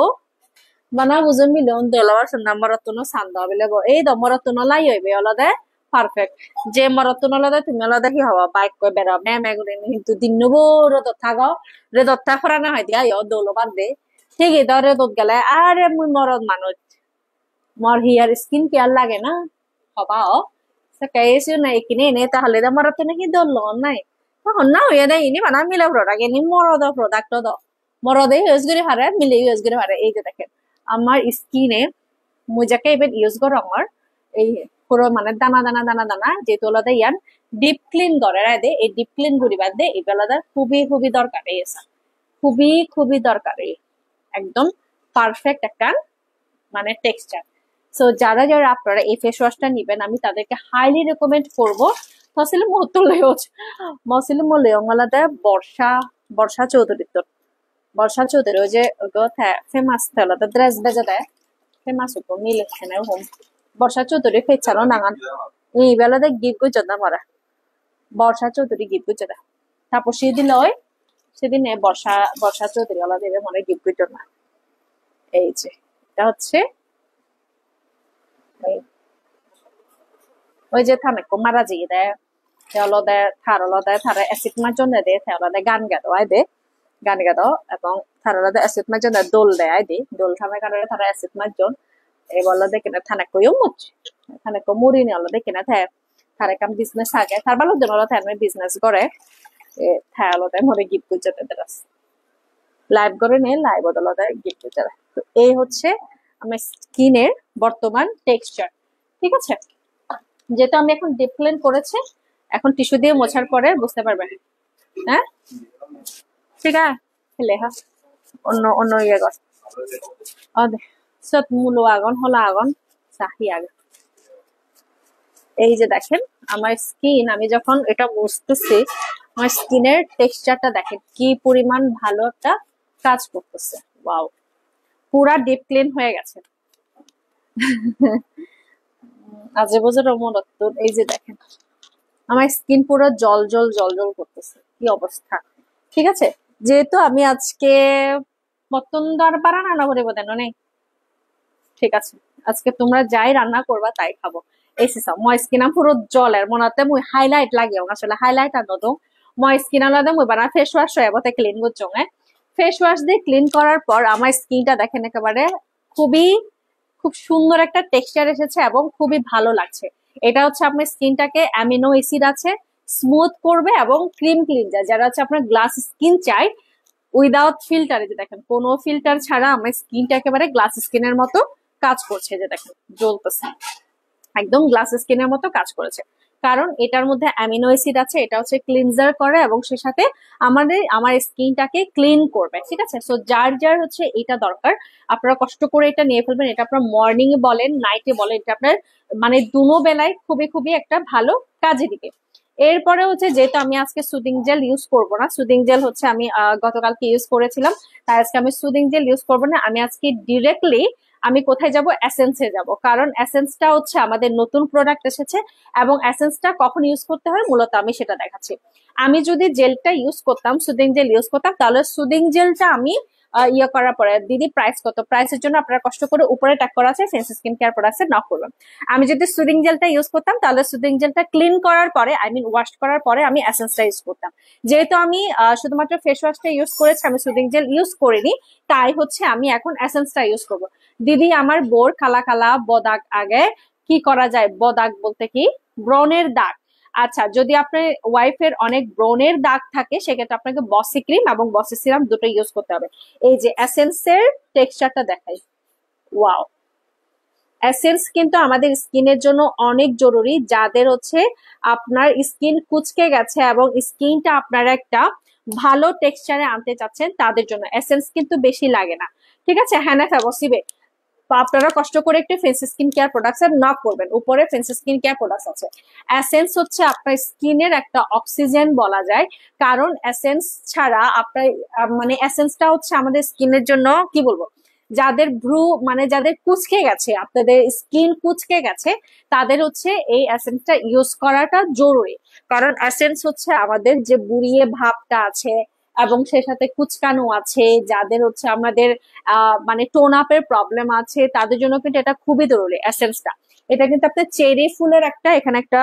মানে বুঝুন মিলিয়ন দলবার সুন্দর মরতন সান্দ বিলে এই দ মরতন লাই হইবে অলদে পারফেক্ট। যে মরতন অলদে তুমি অলদে কি হবা বাইক কই বেড়া ম্যাম এগুলো কিন্তু দিন নবো রোদ থাকো, রে দত্তা খরা না হয় দিয়া দৌলো বাদ দে ঠিক আছে রে দত গেলে আরে মুই মরদ মানুষ, মর হিয়ার স্কিন কেয়ার লাগে না হবা ও সে কেসিও না এখানে এনে তাহলে দা মরতন কি দল নাই তখন না হইয়া দেয় ইনি মানে মিলে প্রোডাক্ট এনে মরদ প্রোডাক্ট দ মরদে ইউজ করে হারে মিলে ইউজ করে হারে। এই যে দেখেন আমার স্কিনে মুই যাকে এবার ইউজ করো আমার এই পুরো মানে দানা দানা দানা দানা যেহেতু ওলাদা ইয়ান ডিপ ক্লিন করে দে, এই ডিপ ক্লিন করিবার দে এই বেলাদা খুবই খুবই দরকার। এই খুবই খুবই দরকারি, একদম পারফেক্ট একটা মানে টেক্সচার। সো যারা যারা আপনারা এই ফেস ওয়াশটা নিবেন আমি তাদেরকে হাইলি রেকমেন্ড করবো ফসিল মুহূর্ত লেওজ মসিল মলেয়ংলাদা বর্ষা চৌধুরী তো বর্ষা চৌধুরী ওই যে ফেমাস তেলাদা ড্রেস বেজে দেয় ফেমাস উপর মিলে হোম বর্ষা চৌধুরী ফেচানো নাগান এই বেলাতে গিফট গুজা মারা বর্ষা চৌধুরী গিফট গুজা দেয়। তারপর সেদিন ওই সেদিন বর্ষা চৌধুরী ওলা দেবে মনে গিফট গুজা না। এই যে এটা হচ্ছে ওই যে থানে কো মারা জিয়ে দেয় অলদে থারে অ্যাসিড মাজন দে অলদে গান গেদ আই দে গান গেদ এবং থার অলদে অ্যাসিড মাজন দোল দেয় আই দে দোল থামে কারণে থারা অ্যাসিড মাজন এই বলদে কিনা থানে কইও মুচ থানে কো মুরি নি অলদে কিনা থারে কাম বিজনেস আগে থার ভালো দিন অলদে থারে বিজনেস করে এ থাই অলদে মরে গিফট গুজতে দেরাস লাইভ করে নে লাইভ অলদে গিফট গুজতে। তো এই হচ্ছে আমার স্কিনের বর্তমান টেক্সচার। ঠিক আছে, যেটা আমি এখন ডিপ ক্লিন করেছি এখন টিস্যু দিয়ে মোছার পরে বুঝতে পারবেন। হ্যাঁ ঠিক আছে লেখা অন্য অন্য ইয়ে কর সব মূলো আগন হলো আগন চাহি আগে। এই যে দেখেন আমার স্কিন আমি যখন এটা মুছতেছি আমার স্কিনের টেক্সচারটা দেখেন কি পরিমাণ ভালো একটা কাজ করতেছে। ওয়াও, পুরা ডিপ ক্লিন হয়ে গেছে। আজে বছর মরত্ব। এই যে দেখেন আমার স্কিন পুরো জল জল জল জল করতেছে, কি অবস্থা। ঠিক আছে, যেহেতু আমি আজকে মতনদার পারা রান্না করে বোধ নেই। ঠিক আছে, আজকে তোমরা যাই রান্না করবা তাই খাবো। এসেছ মই স্কিন পুরো জলের মনাতে মুই হাইলাইট লাগে আসলে হাইলাইট আনো তো মই স্কিন আলাদা মুই বানা ফেস ওয়াশ হয়ে ক্লিন করছো। ফেস ওয়াশ দিয়ে ক্লিন করার পর আমার স্কিনটা দেখেন একেবারে খুব সুন্দর একটা টেক্সচার এসেছে এবং খুবই ভালো লাগছে। এটা হচ্ছে আপনার স্কিনটাকে অ্যামিনো অ্যাসিড আছে স্মুথ করবে এবং ক্রিম ক্লিনজার। যারা হচ্ছে আপনার গ্লাস স্কিন চাই উইদাউট ফিল্টার, যে দেখেন কোনো ফিল্টার ছাড়া আমার স্কিনটা একেবারে গ্লাস স্কিনের মতো কাজ করছে। যে দেখেন জ্বলতেছে, একদম গ্লাস স্কিনের মতো কাজ করেছে কারণ এটার মধ্যে অ্যামিনো অ্যাসিড আছে। এটা হচ্ছে ক্লিনজার করে এবং সে সাথে আমার স্কিনটাকে ক্লিন করবে। ঠিক আছে, সো যার যার হচ্ছে এটা দরকার আপনারা কষ্ট করে এটা নিয়ে ফেলবেন। এটা আপনার মর্নিং এ বলেন নাইটে বলেন এটা আপনার মানে দুনো বেলায় খুবই খুবই একটা ভালো কাজে দিবে। এরপরে হচ্ছে যেহেতু আমি আজকে সুদিং জেল ইউজ করবো না, সুদিং জেল হচ্ছে আমি গতকালকে ইউজ করেছিলাম, তাই আজকে আমি সুদিং জেল ইউজ করবো না। আমি আজকে ডিরেক্টলি আমি কোথায় যাব, এসেন্সে যাব, কারণ এসেন্সটা হচ্ছে আমাদের নতুন প্রোডাক্ট এসেছে এবং এসেন্সটা কখন ইউজ করতে হয় মূলত আমি সেটা দেখাচ্ছি। আমি যদি জেলটা ইউজ করতাম, সুদিং জেল ইউজ করতাম, তাহলে সুদিং জেলটা আমি ইয়ে করার পরে দিদি প্রাইস কত, প্রাইসের জন্য আপনারা কষ্ট করে উপরে ট্যাগ করা আছে sense skin care products knock করলাম। আমি যদি সুদিং জেলটা ইউজ করতাম তাহলে সুদিং জেলটা ক্লিন করার পরে আই মিন ওয়াশ করার পরে আমি এসেন্সটা ইউজ করতাম। যেহেতু আমি শুধুমাত্র ফেস ওয়াশটা ইউজ করেছি, আমি সুদিং জেল ইউজ করিনি, তাই হচ্ছে আমি এখন এসেন্সটা ইউজ করবো। দিদি আমার বোর কালা কালা বদাগ আগে কি করা যায়, বদাগ বলতে কি ব্রণের দাগ, আচ্ছা, যদি আপনার ওয়াইফের অনেক ব্রণের দাগ থাকে সেক্ষেত্রে আপনাকে বসি ক্রিম এবং বসি সিরাম দুটো ইউজ করতে হবে। এই যে এসেন্সের টেক্সচারটা দেখাই, ওয়াও। এসেন্স কিন্তু আমাদের স্কিনের জন্য অনেক জরুরি, যাদের হচ্ছে আপনার স্কিন কুচকে গেছে এবং স্কিনটা আপনারা একটা ভালো টেক্সচারে আনতে চাচ্ছেন, তাদের জন্য এসেন্স কিন্তু বেশি লাগে না। ঠিক আছে, হ্যাঁ না বসিবে। তো আপনারা কষ্ট করে একটু ফেন্স স্কিন কেয়ার প্রোডাক্টস এর নক করবেন, উপরে ফেন্স স্কিন কেয়ার প্রোডাক্টস আছে। এসেন্স হচ্ছে আপনার স্কিনের একটা অক্সিজেন বলা যায়, কারণ এসেন্স ছাড়া আপনার মানে এসেন্সটা হচ্ছে আমাদের স্কিনের জন্য কি বলবো, যাদের ভ্রু মানে যাদের কুচকে গেছে, আপনাদের স্কিন কুচকে গেছে, তাদের হচ্ছে এই এসেন্সটা ইউজ করাটা জরুরি। কারণ এসেন্স হচ্ছে আমাদের যে বুড়িয়ে ভাবটা আছে এবং সে সাথে কুচকানো আছে, যাদের হচ্ছে আমাদের মানে টোন আপের প্রবলেম আছে, তাদের জন্য কিন্তু এটা খুবই জরুরি এসেন্সটা। এটা কিন্তু আপনার চেরি ফুলের একটা এখানে একটা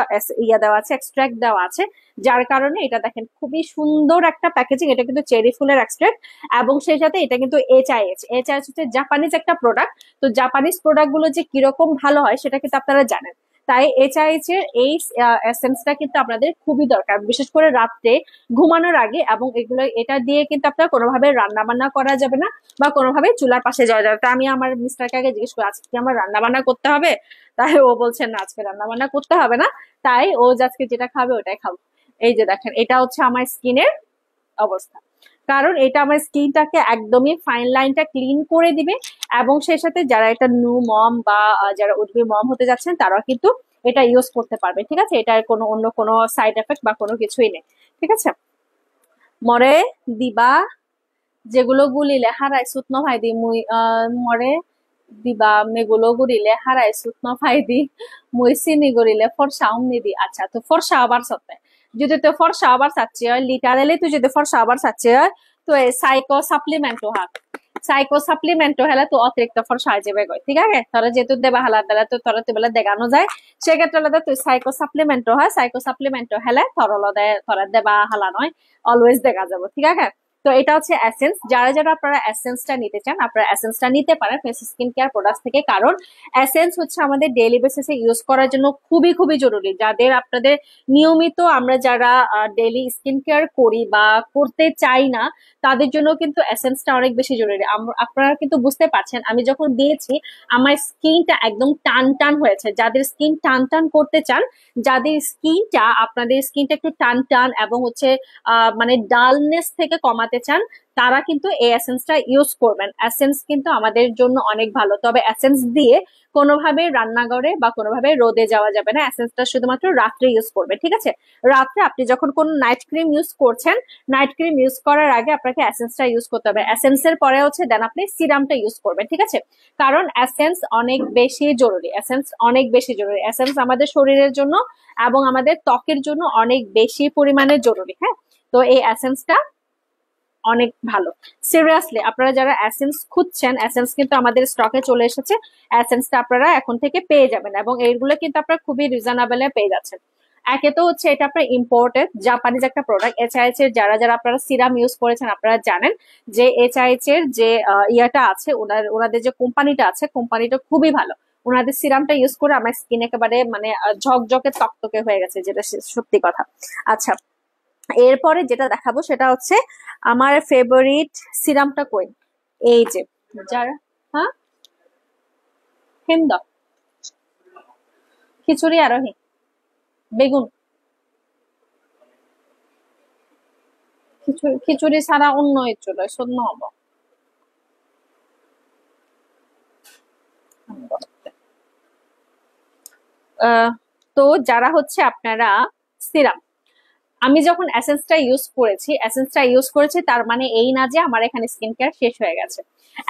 ইয়া দেওয়া আছে, এক্সট্রাক্ট দেওয়া আছে, যার কারণে এটা দেখেন খুবই সুন্দর একটা প্যাকেজিং। এটা কিন্তু চেরি ফুলের এক্সট্রাক্ট এবং সেই সাথে এটা কিন্তু এইচআইএচ। এইচআইএচ হচ্ছে জাপানিজ একটা প্রোডাক্ট। তো জাপানিজ প্রোডাক্ট গুলো যে কিরকম ভালো হয় সেটা কিন্তু আপনারা জানেন। তাই এইচআইএচ এর এই এসেন্সটা কিন্তু আপনাদের খুবই দরকার, বিশেষ করে রাত্রে ঘুমানোর আগে। এবং এগুলো এটা দিয়ে কিন্তু আপনার কোনোভাবে রান্না বান্না করা যাবে না বা কোনোভাবে চুলার পাশে যাওয়া যাবে। তা আমি আমার মিস্টারকে আগে জিজ্ঞেস করি আজকে কি আমার রান্না বান্না করতে হবে, তাই ও বলছেন না আজকে রান্না বান্না করতে হবে না, তাই ও আজকে যেটা খাবে ওটাই খাবো। এই যে দেখেন, এটা হচ্ছে আমার স্কিনের অবস্থা। কারণ এটা আমার স্কিনটাকে একদমই ফাইন লাইনটা ক্লিন করে দিবে এবং সেই সাথে যারা এটা নিউ মম বা যারা উঠবি মম হতে যাচ্ছেন তারাও কিন্তু এটা ইউজ করতে পারবে। ঠিক আছে, এটার কোনো অন্য কোনো সাইড এফেক্ট বা কোনো কিছুই নেই। ঠিক আছে, মরে দিবা যেগুলো গুলিলে হারাই সুত ন ভাই দি মুই মরে দিবা মেগুলো গুলিলে হারাই সুত ন ভাই দি মুই চিনি গড়িলে ফর্সা অমনি দি। আচ্ছা, তো ফর্সা আবার সত্য, যদি তো ফর্সা আবার চাচ্ছি হয় লিটারেলি তুই যদি ফর্সা আবার চাচ্ছি হয় তো এই সাইকো সাপ্লিমেন্টও হাত, সাইকো সাপ্লিমেন্টও হেলে তো অতিরিক্ত ফর্সা হয়ে যাবে গই। ঠিক আছে, তোরা যেহেতু দেবা হালার দ্বারা তো তোরা তো বেলা দেখানো যায়, সেক্ষেত্রে হলে তুই সাইকো সাপ্লিমেন্টও হয়, সাইকো সাপ্লিমেন্টও হেলে তরল দেয়, তোরা দেবা হালা নয়, অলওয়েজ দেখা যাবো। ঠিক আছে, তো এটা হচ্ছে এসেন্স। যারা যারা আপনারা এসেন্সটা নিতে চান আপনারা এসেন্সটা নিতে পারেন ফেস স্কিন কেয়ার প্রোডাক্টস থেকে, কারণ এসেন্স হচ্ছে আমাদের ডেইলি বেসিসে ইউজ করার জন্য খুবই খুবই জরুরি। যাদের আপনাদের নিয়মিত আমরা যারা ডেইলি স্কিন কেয়ার করি বা করতে চাই না, তাদের জন্য কিন্তু এসেন্সটা অনেক বেশি জরুরি। আপনারা কিন্তু বুঝতে পারছেন আমি যখন দিয়েছি আমার স্কিনটা একদম টান টান হয়েছে। যাদের স্কিন টান টান করতে চান, যাদের স্কিনটা আপনাদের স্কিনটা একটু টান টান এবং হচ্ছে মানে ডালনেস থেকে কমাতে চান, তারা কিন্তু এই এসেন্সটা ইউজ করবেন। এসেন্স কিন্তু আমাদের জন্য অনেক ভালো, তবে এসেন্স দিয়ে কোনোভাবে রান্নাঘরে বা কোনোভাবে রোদে যাওয়া যাবে না। এসেন্সটা শুধুমাত্র রাত্রে ইউজ করবে। ঠিক আছে, রাত্রে আপনি যখন কোন নাইট ক্রিম ইউজ করছেন, নাইট ক্রিম ইউজ করার আগে আপনাকে এসেন্সটা ইউজ করতে হবে। এসেন্সের পরে হচ্ছে দেন আপনি সিরামটা ইউজ করবেন। ঠিক আছে, কারণ এসেন্স অনেক বেশি জরুরি, এসেন্স অনেক বেশি জরুরি। এসেন্স আমাদের শরীরের জন্য এবং আমাদের ত্বকের জন্য অনেক বেশি পরিমাণে জরুরি। হ্যাঁ, তো এই এসেন্সটা অনেক ভালো। সিরিয়াসলি আপনারা যারা এসেন্স খুঁজছেন, এসেন্স কিন্তু আমাদের স্টকে চলে এসেছে। এসেন্সটা আপনারা এখন থেকে পেয়ে যাবেন এবং এইগুলো কিন্তু আপনারা খুবই রিজনেবল পেয়ে যাচ্ছেন। একে তো হচ্ছে এটা আপনার ইম্পোর্টেড জাপানিজ একটা প্রোডাক্ট। এইচআইএচ এর যারা যারা আপনারা সিরাম ইউজ করেছেন আপনারা জানেন যে এইচআইএচ এর যে ইয়াটা আছে, ওনাদের যে কোম্পানিটা আছে, কোম্পানিটা খুবই ভালো। ওনাদের সিরামটা ইউজ করে আমার স্কিন একেবারে মানে ঝকঝকে তকতকে হয়ে গেছে, যেটা সত্যি কথা। আচ্ছা, এরপরে যেটা দেখাবো সেটা হচ্ছে আমার ফেভারিট সিরামটা কই, এই যে যারা হ্যাঁ হিমদ খিচুড়ি আরোহী বেগুন, খিচুড়ি ছাড়া অন্য চলে শূন্য হবো। তো যারা হচ্ছে আপনারা সিরাম, আমি যখন এসেন্সটা ইউজ করেছি তার মানে এই না যে আমার এখানে স্কিন কেয়ার শেষ হয়ে গেছে।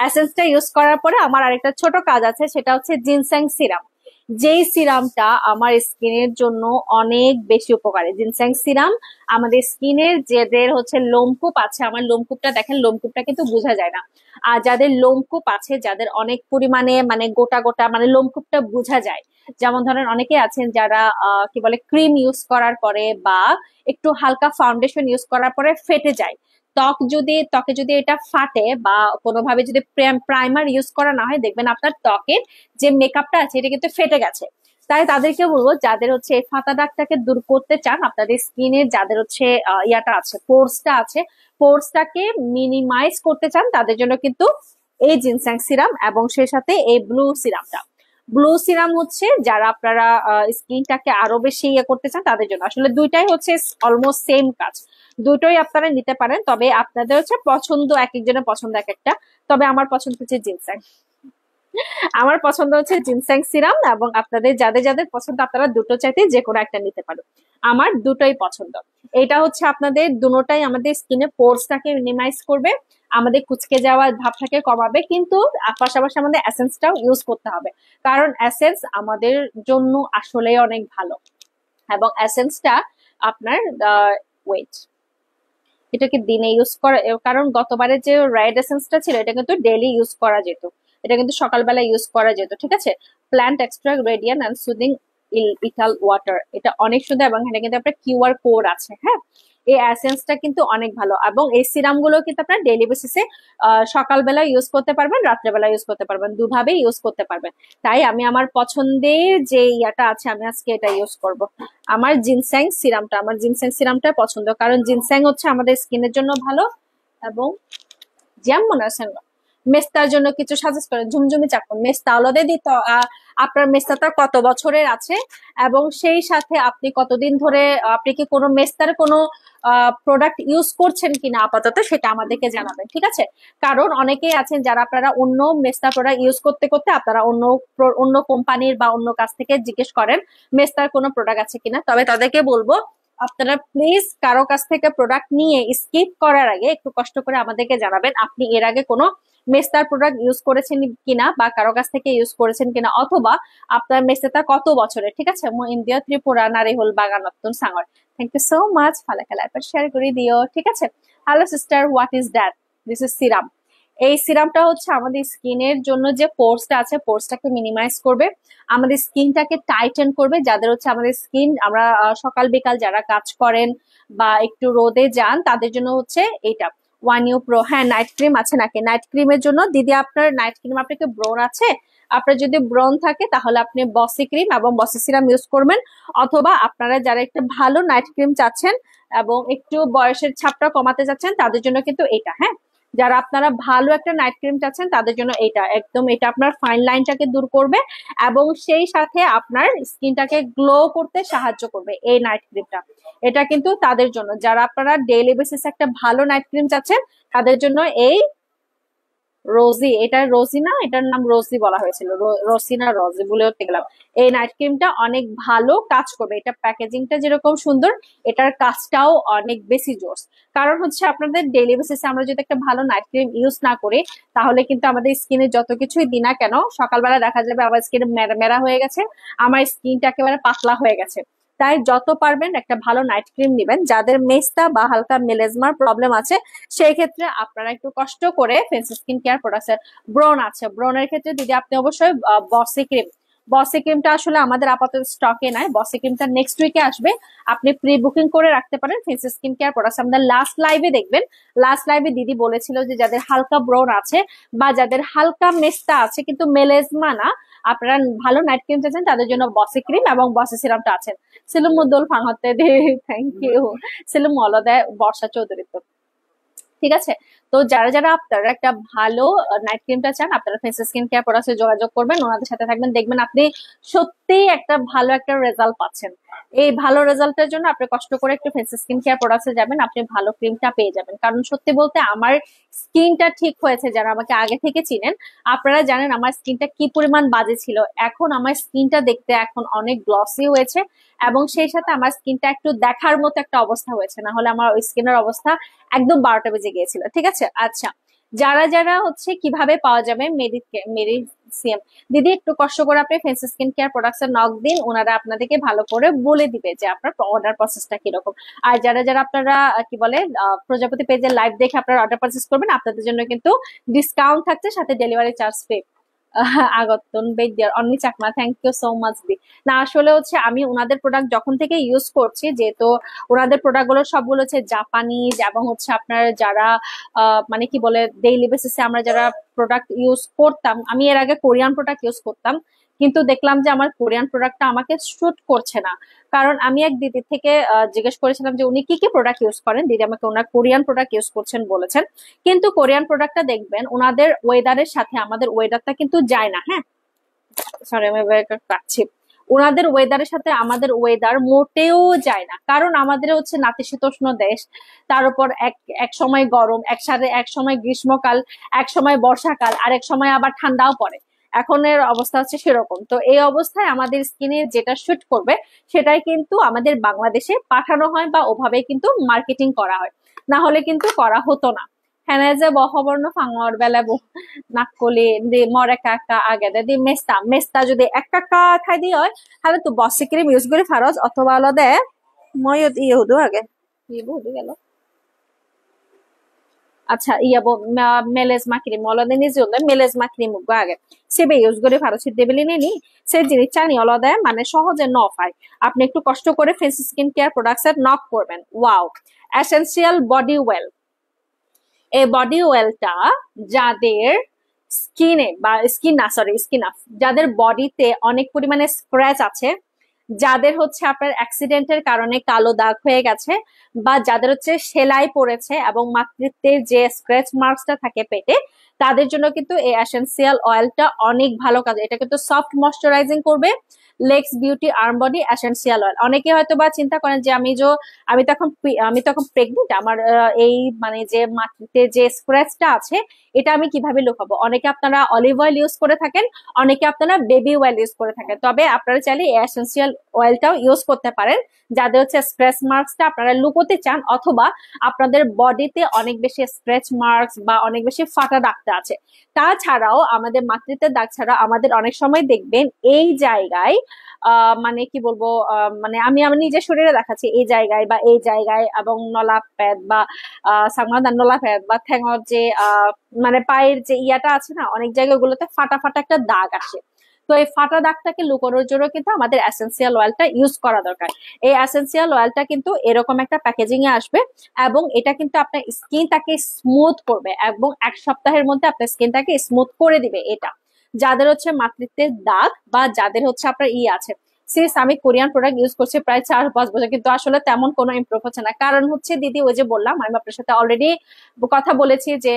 এসেন্সটা ইউজ করার পরে আমার আরেকটা ছোট কাজ আছে, সেটা হচ্ছে জিনস্যাং সিরাম। যেই সিরামটা আমার স্কিনের জন্য অনেক বেশি উপকারী। জিনস্যাং সিরাম আমাদের স্কিনের যাদের হচ্ছে লোমকূপ আছে, আমার লোমকূপটা দেখেন, লোমকূপটা কিন্তু বোঝা যায় না। আর যাদের লোমকূপ আছে, যাদের অনেক পরিমাণে মানে গোটা গোটা মানে লোমকূপটা বোঝা যায়, যেমন ধরেন অনেকে আছেন যারা কি বলে ক্রিম ইউজ করার পরে বা একটু হালকা ফাউন্ডেশন ইউজ করার পরে ফেটে যায়। ত্বকে যদি এটা ফাটে বা কোনোভাবে যদি প্রাইমার ইউজ করা না হয়, দেখবেন আপনার ত্বকের যে মেকআপটা আছে এটা কিন্তু ফেটে গেছে। তাই তাদেরকে বলবো যাদের হচ্ছে এই ফাতা দাগটাকে দূর করতে চান, আপনাদের স্কিনের যাদের হচ্ছে ইয়াটা আছে, পোর্সটা আছে, পোর্সটাকে মিনিমাইজ করতে চান, তাদের জন্য কিন্তু এই জিনস্যাং সিরাম এবং সেই সাথে এই ব্লু সিরামটা। ব্লু সিরাম হচ্ছে যারা আপনারা স্কিনটাকে আরো বেশি ইয়ে করতে চান তাদের জন্য। আসলে দুইটাই হচ্ছে অলমোস্ট সেম কাজ, দুটোই আপনারা নিতে পারেন, তবে আপনাদের হচ্ছে পছন্দ, এক একজনের পছন্দ এক একটা। তবে আমার পছন্দ হচ্ছে জিনস্যাং, আমার পছন্দ হচ্ছে জিনস্যাং সিরাম, এবং আপনাদের যাদের যাদের পছন্দ আপনারা দুটো চাইতে যে কোনো একটা নিতে পারো। আমার দুটোই পছন্দ। এটা হচ্ছে আপনাদের দুটোটাই আমাদের স্কিনে পোর্সটাকে মিনিমাইজ করবে, আমাদের কুচকে যাওয়ার ভাবটাকে কমাবে, কিন্তু পাশাপাশি আমাদের এসেন্সটাও ইউজ করতে হবে, কারণ এসেন্স আমাদের জন্য আসলে অনেক ভালো। এবং এসেন্সটা আপনার ওয়েট, এটাকে দিনে ইউজ করা, কারণ গতবারে যে রেড এসেন্সটা ছিল এটা কিন্তু ডেইলি ইউজ করা যেত, এটা কিন্তু সকালবেলা ইউজ করা যেত, ঠিক আছে। প্ল্যান্ট এক্সট্রাক্ট রেডিয়ান অ্যান্ড সুদিং ইথাল ওয়াটার, এটা অনেক সুন্দর, এবং এটা কিন্তু আপনার কিউআর কোড আছে, হ্যাঁ। এই এসেন্সটা কিন্তু অনেক ভালো, এবং এই সিরাম গুলো কিন্তু আপনার ডেইলি বেসিসে সকালবেলা ইউজ করতে পারবেন, রাত্রেবেলা ইউজ করতে পারবেন, দুভাবেই ইউজ করতে পারবেন। তাই আমি আমার পছন্দের যে ইয়াটা আছে আমি আজকে এটা ইউজ করব। আমার জিনস্যাং সিরামটা, আমার জিনস্যাং সিরামটা পছন্দ, কারণ জিনস্যাং হচ্ছে আমাদের স্কিনের জন্য ভালো। এবং যেমন আছেন মেস্তার জন্য কিছু সাজেস্ট করেন, ঝুমঝুমি চাকুন মেস্তা অলদে দিত, আপনার মেস্তাটা কত বছরের আছে, এবং সেই সাথে আপনি কতদিন ধরে, আপনি কি কোনো মেস্তার কোনো প্রোডাক্ট ইউজ করছেন কিনা আপাতত, সেটা আমাদেরকে জানাবেন, ঠিক আছে। কারণ অনেকেই আছেন যারা আপনারা অন্য মেস্তা প্রোডাক্ট ইউজ করতে করতে আপনারা অন্য অন্য কোম্পানির বা অন্য কাছ থেকে জিজ্ঞেস করেন মেস্তার কোনো প্রোডাক্ট আছে কিনা। তবে তাদেরকে বলবো আপনারা প্লিজ কারো কাছ থেকে প্রোডাক্ট নিয়ে স্কিপ করার আগে একটু কষ্ট করে আমাদেরকে জানাবেন আপনি এর আগে কোনো মেস্তার প্রোডাক্ট ইউজ করেছেন কিনা, বা কারো কাছ থেকে ইউজ করেছেন কিনা, অথবা আপনার মেস্তাটা কত বছরের, ঠিক আছে। মো ইন্ডিয়া ত্রিপুরা নারিহল বাগান নতুন সাঙ্গর। থ্যাংক ইউ সো মাচ, ভালো খেলা এবার শেয়ার করে দিও, ঠিক আছে। Hello sister, what is that? This is serum. এই সিরামটা হচ্ছে আমাদের স্কিনের জন্য যে পোর্সটা আছে পোর্সটাকে মিনিমাইজ করবে, আমাদের স্কিনটাকে টাইটেন করবে। যাদের হচ্ছে আমাদের স্কিন, আমরা সকাল বিকাল যারা কাজ করেন বা একটু রোদে যান তাদের জন্য হচ্ছে এইটা ওয়ান ইউ প্রো। হ্যাঁ, নাইট ক্রিম আছে নাকি? নাইট ক্রিমের জন্য দিদি আপনার নাইট ক্রিম, আপনাকে ব্রন আছে? আপনার যদি ব্রন থাকে তাহলে আপনি বসি ক্রিম এবং বসি সিরাম ইউজ করবেন, অথবা আপনারা যারা একটু ভালো নাইট ক্রিম চাচ্ছেন এবং একটু বয়সের ছাপটা কমাতে চাচ্ছেন তাদের জন্য কিন্তু এটা, হ্যাঁ। যারা আপনারা ভালো একটা নাইট ক্রিম চাচ্ছেন তাদের জন্য এটা একদম, এটা আপনার ফাইন লাইনটাকে দূর করবে এবং সেই সাথে আপনার স্কিনটাকে গ্লো করতে সাহায্য করবে এই নাইট ক্রিমটা। এটা কিন্তু তাদের জন্য যারা আপনারা ডেইলি বেসিস একটা ভালো নাইট ক্রিম চাচ্ছেন তাদের জন্য এই রোজি, এটা রোজি না, এটার নাম রোজি বলা হয়েছিল, রোসি না রোজি বলেও গেলাম। এই নাইট ক্রিমটা অনেক ভালো কাজ করবে, এটা প্যাকেজিংটা যেরকম সুন্দর এটার কাজটাও অনেক বেশি জোস। কারণ হচ্ছে আপনাদের ডেইলি বেসিসে আমরা যদি একটা ভালো নাইট ক্রিম ইউজ না করি তাহলে কিন্তু আমাদের স্কিনে যত কিছুই দিই না কেন সকালবেলা দেখা যাবে আমার স্কিন মেরা মেরা হয়ে গেছে, আমার স্কিনটা একেবারে পাতলা হয়ে গেছে। তাই যত পারবেন একটা ভালো নাইট ক্রিম নেবেন। যাদের মেস্তা বা হালকা মেলেজমার প্রবলেম আছে সেই ক্ষেত্রে আপনারা একটু কষ্ট করে ফেন্সি স্কিন কেয়ার প্রোডাক্টস এর ব্রন আছে, ব্রনের ক্ষেত্রে দিদি আপনি অবশ্যই বসি ক্রিম, বসি ক্রিমটা আসলে আমাদের আপাতত স্টকে নাই, বসি ক্রিমটা নেক্সট উইকে আসবে, আপনি প্রি বুকিং করে রাখতে পারেন। ফেন্সি স্কিন কেয়ার প্রোডাক্টস আমাদের লাস্ট লাইভে দেখবেন, লাস্ট লাইভে দিদি বলেছিল যে যাদের হালকা ব্রন আছে বা যাদের হালকা মেস্তা আছে কিন্তু মেলেজমা না, আপনারা ভালো নাইট ক্রিম চাচ্ছেন তাদের জন্য বসি ক্রিম এবং বসি সিরামটা আছেন। সিলুম মুদুল ফাংহতে দে, থ্যাংক ইউ। সিলুম মলদায় বর্ষা চৌধুরী তো, ঠিক আছে। তো যারা যারা আপনারা একটা ভালো নাইট ক্রিমটা চান আপনারা ফেন্সি স্কিন কেয়ার প্রোডাক্টসে যোগাযোগ করবেন, ওনাদের সাথে থাকবেন, দেখবেন আপনি সত্যি একটা ভালো একটা রেজাল্ট পাচ্ছেন। এই ভালো রেজাল্টের জন্য আপনি কষ্ট করে একটু ফেন্সি স্কিন কেয়ার প্রোডাক্টসে যাবেন, আপনি ভালো ক্রিমটা পেয়ে যাবেন। কারণ সত্যি বলতে আমার স্কিনটা ঠিক হয়েছে, যারা আমাকে আগে থেকে চিনেন আপনারা জানেন আমার স্কিনটা কি পরিমাণ বাজে ছিল, এখন আমার স্কিনটা দেখতে এখন অনেক গ্লসি হয়েছে এবং সেই সাথে আমার স্কিনটা একটু দেখার মতো একটা অবস্থা হয়েছে, না হলে আমার ওই স্কিনের অবস্থা একদম 12টা বেজে গিয়েছিল, ঠিক আছে। আচ্ছা, যারা যারা হচ্ছে কিভাবে পাওয়া যাবে মেডিসিয়াম, দিদি একটু কষ্ট করে আপনি ফেন্সি স্কিন কেয়ার প্রোডাক্টস এর নক দিন, ওনারা আপনাদেরকে ভালো করে বলে দিবে যে আপনার অর্ডার প্রসেসটা কিরকম। আর যারা যারা আপনারা কি বলে প্রজাপতি পেজের লাইভ দেখে আপনারা অর্ডার প্রসেস করবেন আপনাদের জন্য কিন্তু ডিসকাউন্ট থাকছে, সাথে ডেলিভারি চার্জ পে। আগতন বেদিয়ার only Chakma, thank you so much দি। না আসলে হচ্ছে আমি ওনাদের প্রোডাক্ট যখন থেকে ইউজ করছি, যেহেতু ওনাদের প্রোডাক্ট গুলো সবগুলো হচ্ছে জাপানিজ এবং হচ্ছে আপনার যারা মানে কি বলে ডেইলি বেসিসে আমরা যারা প্রোডাক্ট ইউজ করতাম, আমি এর আগে কোরিয়ান প্রোডাক্ট ইউজ করতাম কিন্তু দেখলাম যে আমার কোরিয়ান প্রোডাক্টটা আমাকে শুট করছে না। কারণ আমি এক দিদি থেকে জিজ্ঞেস করেছিলাম যে উনি কি কি প্রোডাক্ট ইউজ করেন, দিদি আমাকে ওনার কোরিয়ান প্রোডাক্ট ইউজ করছেন বলেছেন। কিন্তু কোরিয়ান প্রোডাক্টটা দেখবেন ওনাদের ওয়েদারের সাথে আমাদের ওয়েদারটা কিন্তু যায় না। হ্যাঁ, সরি আমি কাচ্ছি। ওনাদের ওয়েদারের সাথে আমাদের ওয়েদার মোটেও যায় না, কারণ আমাদের হচ্ছে নাতিশীতোষ্ণ দেশ। তার উপর এক এক সময় গরম, একসাথে এক সময় গ্রীষ্মকাল, এক সময় বর্ষাকাল, আর এক সময় আবার ঠান্ডাও পড়ে। এখনের অবস্থা হচ্ছে সেরকম। তো এই অবস্থায় আমাদের স্কিনে যেটা শুট করবে সেটাই কিন্তু আমাদের বাংলাদেশে পাঠানো হয় বা ওভাবে কিন্তু মার্কেটিং করা হয়, না হলে কিন্তু করা হতো না। হ্যাঁ যে বহবর্ণ ফাঙর বেলা নাককলি দি মরে কাকা আগে দি মেস্তা মেস্তা যদি এক কাকা খাই দি হয় তাহলে তো বসি ক্রিম ইউজ করে ফারজ, অথবা আলাদা মই ইয়ে হুদু আগে ইয়ে হুদু গেল। আচ্ছা ইয়া মেলেজমা ক্রিম অলদে নিজে হলে মেলেজমা ক্রিম উগো আগে সেবে ইউজ করে ফারজ দেবেলি নেনি সে জিনিস চানি অলদে মানে সহজে ন পায়। আপনি একটু কষ্ট করে ফেস স্কিন কেয়ার প্রোডাক্টস এর নক করবেন। Wow, essential body well. এই বডি ওয়েলটা যাদের স্কিনে বা স্কিন না সরি স্কিন আপ, যাদের বডিতে অনেক পরিমাণে স্ক্র্যাচ আছে, যাদের হচ্ছে আপনার অ্যাক্সিডেন্টের কারণে কালো দাগ হয়ে গেছে, বা যাদের হচ্ছে সেলাই পড়েছে এবং মাতৃত্বের যে স্ক্র্যাচ মার্কসটা থাকে পেটে, তাদের জন্য কিন্তু এই এসেনশিয়াল অয়েলটা অনেক ভালো কাজ। এটা কিন্তু সফট ময়শ্চারাইজিং করবে। লেক্স beauty arm body essential oil. অনেকে হয়তো বা চিন্তা করেন যে আমি তখন প্রেগনেন্ট, আমার এই মানে যে মাতৃত্বের যে স্ক্র্যাচটা আছে এটা আমি কিভাবে লুকাবো। অনেকে আপনারা অলিভ অয়েল ইউজ করে থাকেন, অনেকে আপনারা বেবি অয়েল ইউজ করে থাকেন। তবে আপনারা চাইলে এসেনশিয়াল অয়েলটাও ইউজ করতে পারেন যাদের হচ্ছে স্ক্র্যাচ মার্কসটা আপনারা লুকোতে চান, অথবা আপনাদের বডিতে অনেক বেশি স্ক্র্যাচ মার্কস বা অনেক বেশি ফাটা দাগটা আছে। তাছাড়াও আমাদের মাতৃত্বের দাগ ছাড়া আমাদের অনেক সময় দেখবেন এই জায়গায় মানে কি বলবো, মানে আমি আমার নিজের শরীরে দেখাচ্ছি এই জায়গায় বা এই জায়গায়, এবং নলা প্যাদ বা সামনাদার নলা প্যাদ বা ঠ্যাঙর যে মানে পায়ের যে ইয়াটা আছে না, অনেক জায়গাগুলোতে ফাটা ফাটা একটা দাগ আসে। তো এই ফাটা দাগটাকে লুকানোর জন্য কিন্তু আমাদের এসেনশিয়াল অয়েলটা ইউজ করা দরকার। এই এসেনশিয়াল অয়েলটা কিন্তু এরকম একটা প্যাকেজিং এ আসবে, এবং এটা কিন্তু আপনার স্কিনটাকে স্মুথ করবে এবং এক সপ্তাহের মধ্যে আপনার স্কিনটাকে স্মুথ করে দিবে। এটা যাদের হচ্ছে মাতৃত্বের দাগ বা যাদের হচ্ছে আপনার আছে। সিরিয়াস আমি কোরিয়ান প্রোডাক্ট ইউজ করছি প্রায় 4-5 বছর, কিন্তু আসলে তেমন কোনো ইমপ্রুভ হচ্ছে না। কারণ হচ্ছে দিদি ওই যে বললাম, আমি আপনার সাথে অলরেডি কথা বলেছি যে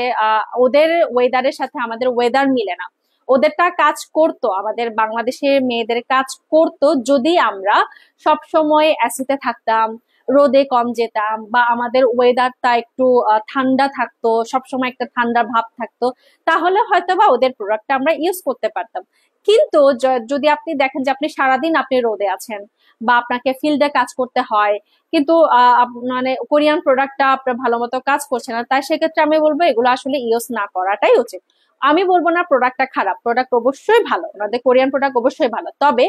ওদের ওয়েদারের সাথে আমাদের ওয়েদার মিলে না। ওদেরটা কাজ করতো, আমাদের বাংলাদেশের মেয়েদের কাজ করতো যদি আমরা সব সময় এসিতে থাকতাম, রোদে কম যেতাম, বা আমাদের ওয়েদারটা একটু ঠান্ডা থাকতো, সবসময় একটা ঠান্ডা ভাব থাকতো, তাহলে হয়তো বা ওদের প্রোডাক্টটা আমরা ইউজ করতে পারতাম। কিন্তু যদি আপনি দেখেন যে আপনি সারাদিন আপনি রোদে আছেন বা আপনাকে ফিল্ডে কাজ করতে হয়, কিন্তু মানে কোরিয়ান প্রোডাক্টটা আপনার ভালো মতো কাজ করছে না, তাই সেক্ষেত্রে আমি বলবো এগুলো আসলে ইউজ না করাটাই উচিত। আমি বলবো না প্রোডাক্টটা খারাপ, প্রোডাক্ট অবশ্যই ভালো, আমাদের কোরিয়ান প্রোডাক্ট অবশ্যই ভালো, তবে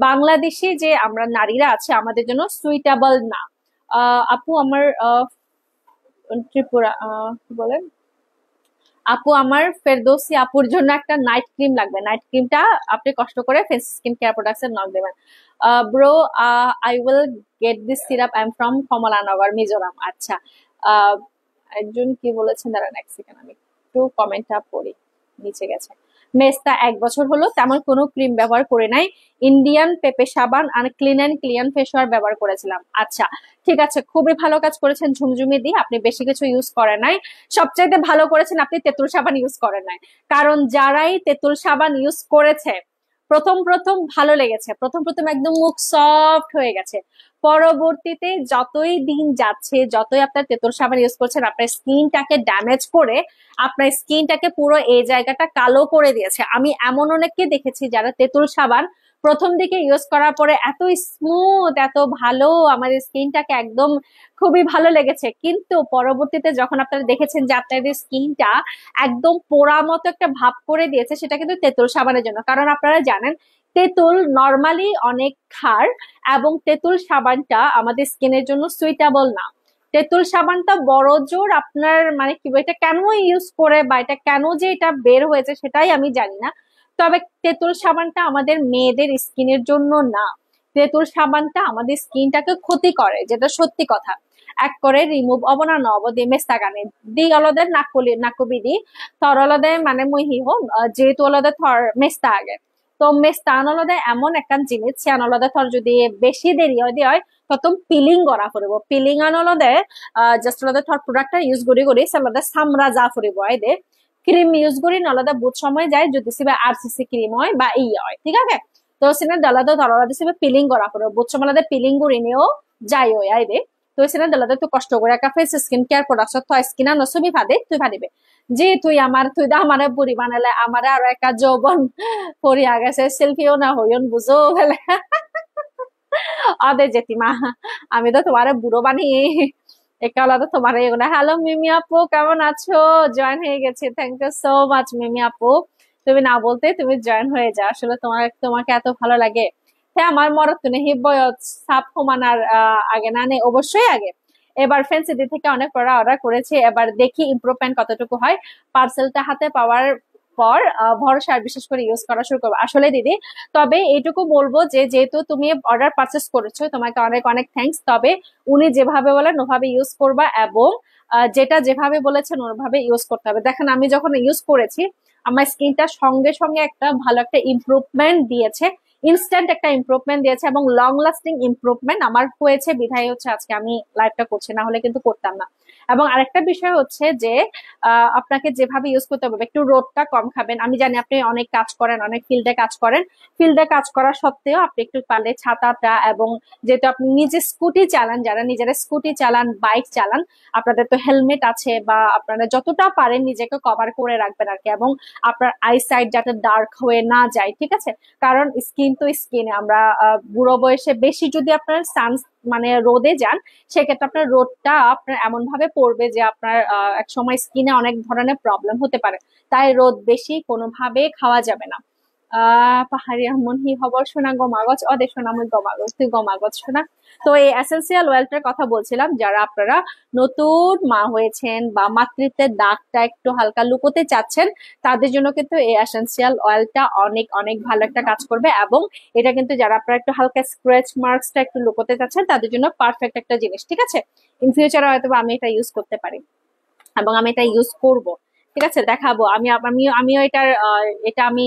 বাংলাদেশে যে আমরা নারীরা আছে আমাদের জন্য সুইটেবল না। আপু আমার ত্রিপুরা কি বলেন, আপু আমার ফেরদৌসি আপুর জন্য একটা নাইট ক্রিম লাগবে। নাইট ক্রিমটা আপনি কষ্ট করে ফেস স্কিন কেয়ার প্রোডাক্টস এর নক দেবেন। Bro I will get this syrup, I am from Kamalanagar Mizoram. আচ্ছা, একজন কি বলেছেন, দাঁড়ান এক সেকেন্ড আমি একটু কমেন্টটা পড়ি, নিচে গেছে। মেস্তা 1 বছর হলো তেমন কোনো ক্রিম ব্যবহার করে নাই, ইন্ডিয়ান পেপে সাবান আর clean and clear face wash ব্যবহার করেছিলাম। আচ্ছা ঠিক আছে, খুবই ভালো কাজ করেছেন ঝুমঝুমি দি, আপনি বেশি কিছু ইউজ করেন নাই। সবচাইতে ভালো করেছেন আপনি তেঁতুল সাবান ইউজ করেন নাই, কারণ যারাই তেঁতুল সাবান ইউজ করেছে প্রথম প্রথম ভালো লেগেছে, প্রথম প্রথম একদম মুখ সফট হয়ে গেছে, পরবর্তীতে যতই দিন যাচ্ছে, যতই আপনার তেঁতুল সাবান ইউজ করছেন, আপনার স্কিনটাকে ড্যামেজ করে আপনার স্কিনটাকে পুরো এই জায়গাটা কালো করে দিয়েছে। আমি এমন অনেককে দেখেছি যারা তেঁতুল সাবান প্রথম দিকে ইউজ করার পরে এত স্মুথ, এত ভালো, আমাদের স্কিনটাকে একদম খুবই ভালো লেগেছে, কিন্তু পরবর্তীতে যখন আপনারা দেখেছেন যে আপনাদের স্কিনটা একদম পোড়া মতো একটা ভাব করে দিয়েছে, সেটা কিন্তু তেঁতুল সাবানের জন্য। কারণ আপনারা জানেন তেঁতুল নর্মালি অনেক ক্ষার, এবং তেঁতুল সাবানটা আমাদের স্কিনের জন্য সুইটেবল না। তেঁতুল সাবানটা বড় জোর আপনার মানে কি এটা কেন ইউজ করে বা এটা কেন যে এটা বের হয়েছে সেটাই আমি জানি না। তবে তেঁতুল সাবানটা আমাদের মেয়েদের স্কিনের জন্য না, তেঁতুল সাবানটা আমাদের স্কিনটাকে ক্ষতি করে, যেটা সত্যি কথা। এক করে রিমুভ অবনা নব দি মেস্তা গানে দি অলদের নাকলি নাকবি দি থর অলদে মানে মুই হি হোম যেহেতু অলদে থর মেস্তা আগে। তো মেস্তান হলদে এমন একখান জিনিস সেন হলদে তোর যদি বেশি দেরি হয় তত পিলিং করা ফুরিব পিলিং আন হলদে জাস্ট হলদে তোর প্রোডাক্টটা ইউজ করি সে হলদে সামরা যা ফুরিব দে ক্রিম ইউজ করি নলদে বহুত সময় যায় যদি সিবে আরসিসি ক্রিম হয় বা হয় ঠিক আছে তো সিনে দলাদে তরলাদে সিবে পিলিং করা ফুরিব বহুত সময় হলদে পিলিং করি নিও যাই হয় দে তো সিনে দলাদে তো কষ্ট করে একটা ফেস স্কিন কেয়ার প্রোডাক্ট তো স্কিন আনো ছবি ফাদে তুই ফাদিবে যে তুই দা আমারে বুড়ি বানালে আমারে আরো একটা যৌবন পরিয়া গেছে সেলফিও না হইন বুঝো ফেলে অদে জেঠিমা আমি তো তোমারে বুড়ো বানিয়ে একালা তো তোমার এগুলো হ্যালো মিমি আপু কেমন আছো জয়েন হয়ে গেছে থ্যাংক ইউ সো মাচ মিমি আপু তুমি না বলতে তুমি জয়েন হয়ে যাও আসলে তোমাকে এত ভালো লাগে হ্যাঁ আমার মরত তুমি বয়স সাপ কমানার আগে না নেই অবশ্যই আগে এবার ফ্যান্সিডি থেকে অনেক প্রোডাক্ট অর্ডার করেছি এবার দেখি ইমপ্রুভমেন্ট কতটুকু হয় পার্সেলটা হাতে পাওয়ার পর ভরসা বিশেষ করে ইউজ করা শুরু করবো আসলে দিদি তবে এইটুকু বলবো যে যেহেতু তুমি অর্ডার পারচেস করেছো তোমাকে অনেক অনেক থ্যাঙ্কস তবে উনি যেভাবে বলেন ওভাবে ইউজ করবা এবং যেটা যেভাবে বলেছেন ওভাবে ইউজ করতে হবে দেখেন আমি যখন ইউজ করেছি আমার স্কিনটা সঙ্গে সঙ্গে একটা ভালো একটা ইমপ্রুভমেন্ট দিয়েছে ইনস্ট্যান্ট একটা ইমপ্রুভমেন্ট দিয়েছে এবং লং লাস্টিং ইমপ্রুভমেন্ট আমার হয়েছে বিধায় হচ্ছে আজকে আমি লাইভটা করছি না হলে কিন্তু করতাম না এবং আরেকটা বিষয় হচ্ছে যে আপনাকে যেভাবে ইউজ করতে হবে একটু রোদটা কম খাবেন আমি জানি আপনি অনেক কাজ করেন অনেক ফিল্ডে কাজ করেন ফিল্ডে কাজ করা সত্ত্বেও আপনি একটু পারলে ছাতাটা এবং যেহেতু আপনি নিজে স্কুটি চালান যারা নিজেরা স্কুটি চালান বাইক চালান আপনাদের তো হেলমেট আছে বা আপনারা যতটা পারেন নিজেকে কভার করে রাখবেন আর কি এবং আপনার আইসাইট যাতে ডার্ক হয়ে না যায় ঠিক আছে কারণ স্কিন তো স্কিনে আমরা বুড়ো বয়সে বেশি যদি আপনার সান মানে রোদে যান সেক্ষেত্রে আপনার রোদটা আপনার এমন ভাবে পড়বে যে আপনার এক সময় স্কিনে অনেক ধরনের প্রবলেম হতে পারে তাই রোদ বেশি কোনোভাবে খাওয়া যাবে না পাহাড়ি আমন হি খবর শোনা গমাগজ অদে শোনা মুই গমাগজ তুই গমাগজ শোনা তো এই এসেন্সিয়াল অয়েলটার কথা বলছিলাম যারা আপনারা নতুন মা হয়েছেন বা মাতৃত্বের দাগটা একটু হালকা লুকোতে চাচ্ছেন তাদের জন্য কিন্তু এই এসেন্সিয়াল অয়েলটা অনেক অনেক ভালো একটা কাজ করবে এবং এটা কিন্তু যারা আপনারা একটু হালকা স্ক্র্যাচ মার্কসটা একটু লুকোতে চাচ্ছেন তাদের জন্য পারফেক্ট একটা জিনিস ঠিক আছে ইন ফিউচারে হয়তো আমি এটা ইউজ করতে পারি এবং আমি এটা ইউজ করব ঠিক আছে দেখাবো আমিও এটা আমি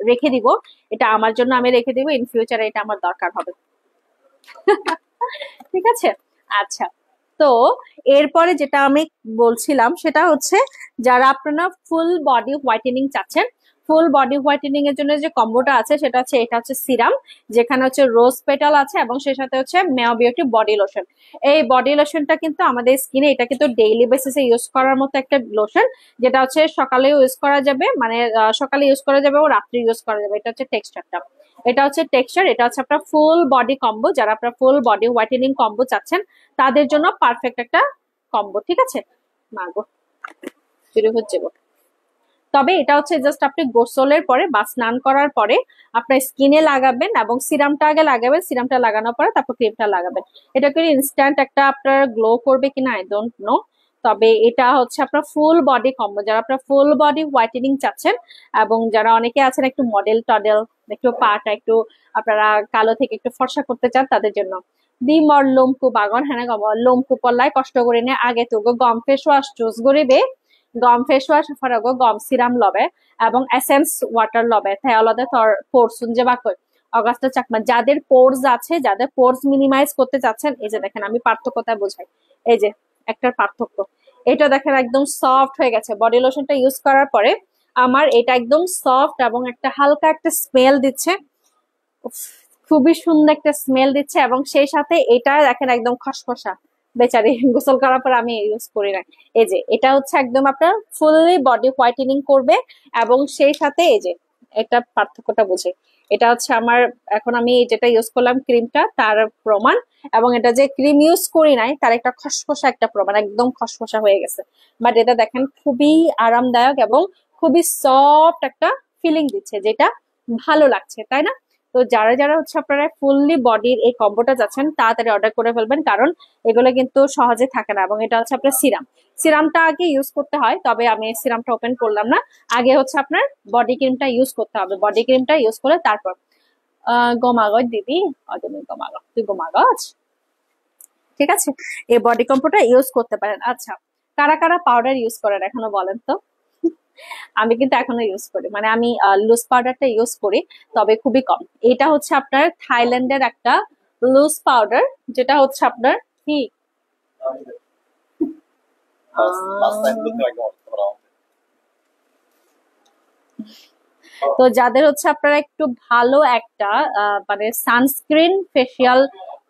রেখে দিব এটা আমার জন্য আমি রেখে দিব ইন ফিউচারে এটা আমার দরকার হবে ঠিক আছে আচ্ছা তো এরপরে যেটা আমি বলছিলাম সেটা হচ্ছে যারা আপনারা ফুল বডি হোয়াইটেনিং চাচ্ছেন ফুল বডি হোয়াইটেনিং এর জন্য যে কম্বোটা আছে সেটা হচ্ছে এটা হচ্ছে সিরাম যেখানে হচ্ছে রোজ পেটাল আছে এবং সেই সাথে হচ্ছে মেও বিউটি বডি লোশন এই বডি লোশনটা কিন্তু আমাদের স্কিনে এটা কিন্তু ডেইলি বেসিসে ইউজ করার মতো একটা লোশন যেটা হচ্ছে সকালে ইউজ করা যাবে মানে সকালে ইউজ করা যাবে ও রাত্রে ইউজ করা যাবে এটা হচ্ছে টেক্সচারটা এটা হচ্ছে টেক্সচার এটা হচ্ছে আপনার ফুল বডি কম্বো যারা আপনার ফুল বডি হোয়াইটেনিং কম্বো চাচ্ছেন তাদের জন্য পারফেক্ট একটা কম্বো ঠিক আছে মাগো শুরু হচ্ছে তবে এটা হচ্ছে জাস্ট আপনি গোসলের পরে বা স্নান করার পরে আপনার স্কিনে লাগাবেন এবং সিরামটা আগে লাগাবেন সিরামটা লাগানোর পরে তারপর ক্রিমটা লাগাবেন এটা কি ইনস্ট্যান্ট একটা আপনার গ্লো করবে কিনা আই ডোন্ট নো তবে এটা হচ্ছে আপনার ফুল বডি কম্বো যারা আপনার ফুল বডি হোয়াইটেনিং চাচ্ছেন এবং যারা অনেকে আছেন একটু মডেল টডেল একটু পাটা একটু আপনারা কালো থেকে একটু ফর্সা করতে চান তাদের জন্য ডিমর লোমকু বাগন হ্যাঁ লোমকু পল্লায় কষ্ট করে নিয়ে আগে তো গম ফেস ওয়াশ চুজ করিবে গম ফেস ওয়াশ ফরাগো গম সিরাম লবে এবং এসেন্স ওয়াটার লবে থেয়ালদে তোর পোরসুন যে বাকই অগাস্ট চাকমা যাদের পোরস আছে যাদের পোরস মিনিমাইজ করতে চাচ্ছেন এই যে দেখেন আমি পার্থক্যটা বোঝাই এই যে একটা পার্থক্য এটা দেখেন একদম সফট হয়ে গেছে বডি লোশনটা ইউজ করার পরে আমার এটা একদম সফট এবং একটা হালকা একটা স্মেল দিচ্ছে খুবই সুন্দর একটা স্মেল দিচ্ছে এবং সেই সাথে এটা দেখেন একদম খসখসা বেচারি গোসল করার পর আমি ইউজ করি না এই যে এটা হচ্ছে একদম আপনার ফুললি বডি হোয়াইটেনিং করবে এবং সেই সাথে এই যে এটা পার্থক্যটা বুঝে এটা হচ্ছে আমার এখন আমি যেটা ইউজ করলাম ক্রিমটা তার প্রমাণ এবং এটা যে ক্রিম ইউজ করি নাই তার একটা খসখসা একটা প্রমাণ একদম খসখসা হয়ে গেছে বাট এটা দেখেন খুবই আরামদায়ক এবং খুবই সফট একটা ফিলিং দিচ্ছে যেটা ভালো লাগছে তাই না তো যারা যারা হচ্ছে আপনারা ফুললি বডির এই কম্বোটা যাচ্ছেন তাড়াতাড়ি অর্ডার করে ফেলবেন কারণ এগুলো কিন্তু সহজে থাকে না এবং এটা হচ্ছে আপনার সিরামটা আগে ইউজ করতে হয় তবে আমি সিরামটা ওপেন করলাম না আগে হচ্ছে আপনার বডি ক্রিমটা ইউজ করতে হবে বডি ক্রিমটা ইউজ করে তারপর গমাগজ দিদি তুমি গমাগজ তুই গমাগজ ঠিক আছে এই বডি কম্বোটা ইউজ করতে পারেন আচ্ছা কারা কারা পাউডার ইউজ করেন এখনো বলেন তো আমি কিন্তু এখনো ইউজ করি, মানে আমি লুজ পাউডারটা ইউজ করি, তবে খুবই কম। এটা হচ্ছে আপনার থাইল্যান্ডের একটা লুজ পাউডার, যেটা হচ্ছে আপনার কি তো যাদের হচ্ছে আপনারা একটু ভালো একটা মানে সানস্ক্রিন ফেসিয়াল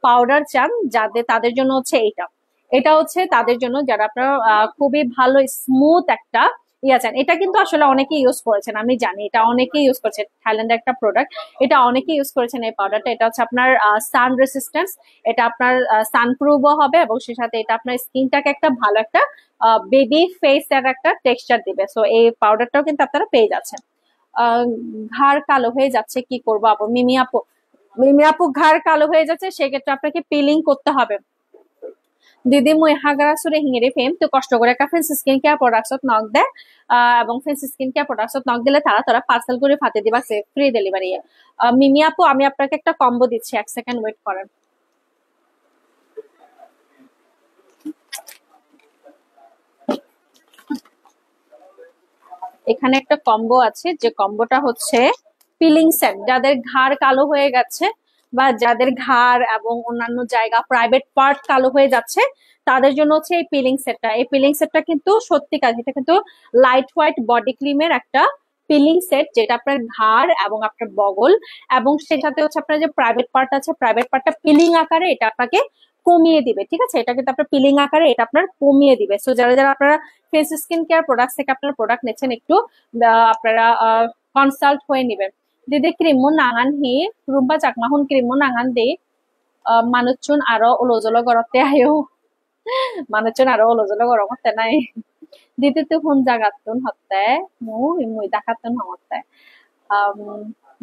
পাউডার চান, যাদের তাদের জন্য হচ্ছে এইটা। এটা হচ্ছে তাদের জন্য যারা আপনারা খুবই ভালো স্মুথ একটা ইয়া চান। এটা কিন্তু আসলে অনেকেই ইউজ করেছেন, আমি জানি এটা অনেকেই ইউজ করেছে, থাইল্যান্ডের একটা প্রোডাক্ট, এটা অনেকেই ইউজ করেছেন এই পাউডারটা। এটা হচ্ছে আপনার সান রেসিস্ট্যান্স, এটা আপনার সানপ্রুফও হবে, এবং সে সাথে এটা আপনার স্কিনটাকে একটা ভালো একটা বেবি ফেস এর একটা টেক্সচার দিবে। সো এই পাউডারটাও কিন্তু আপনারা পেয়ে যাচ্ছেন। আহ, ঘাড় কালো হয়ে যাচ্ছে, কি করবো আপু? মিমি আপু ঘাড় কালো হয়ে যাচ্ছে, সেক্ষেত্রে আপনাকে পিলিং করতে হবে। দিদি মুই হাগারা সুরে হিঙেরে ফেম তো কষ্ট করে একটা ফেন্স স্কিন কেয়ার প্রোডাক্টত নক দেয়, এবং ফেন্স স্কিন কেয়ার প্রোডাক্টত নক দিলে তারা পার্সেল করে ফাতে দিবা, ফ্রি ডেলিভারি। মিমি আপু আমি আপনাকে একটা কম্বো দিচ্ছি, 1 সেকেন্ড ওয়েট করেন। এখানে একটা কম্বো আছে, যে কম্বোটা হচ্ছে পিলিং সেট। যাদের ঘাড় কালো হয়ে গেছে, বা যাদের ঘাড় এবং অন্যান্য জায়গা প্রাইভেট পার্ট কালো হয়ে যাচ্ছে, তাদের জন্য হচ্ছে এই পিলিং সেটটা। এই পিলিং সেটটা কিন্তু সত্যি কাজ, এটা কিন্তু লাইট হোয়াইট বডি ক্রিমের একটা পিলিং সেট, যেটা আপনার ঘাড় এবং আপনার বগল এবং সেই সাথে হচ্ছে আপনার যে প্রাইভেট পার্ট আছে, প্রাইভেট পার্টটা পিলিং আকারে এটা আপনাকে কমিয়ে দিবে। ঠিক আছে, এটা কিন্তু আপনার পিলিং আকারে এটা আপনার কমিয়ে দিবে। সো যারা যারা আপনারা ফেস স্কিন কেয়ার প্রোডাক্ট থেকে আপনারা প্রোডাক্ট নিচ্ছেন, একটু আপনারা কনসাল্ট হয়ে নেবেন। দিদি ক্রিমো নাঙান হি রুম্বা চাকমাহুন ক্রিমো নাঙান দে মানুষজন আরো ওলজল গরতে আয়ো, মানুষজন আরো ওলজল গরমতে নাই। দিদি তো হুন জাগাতুন হতে মুই মুই দেখাতুন হতে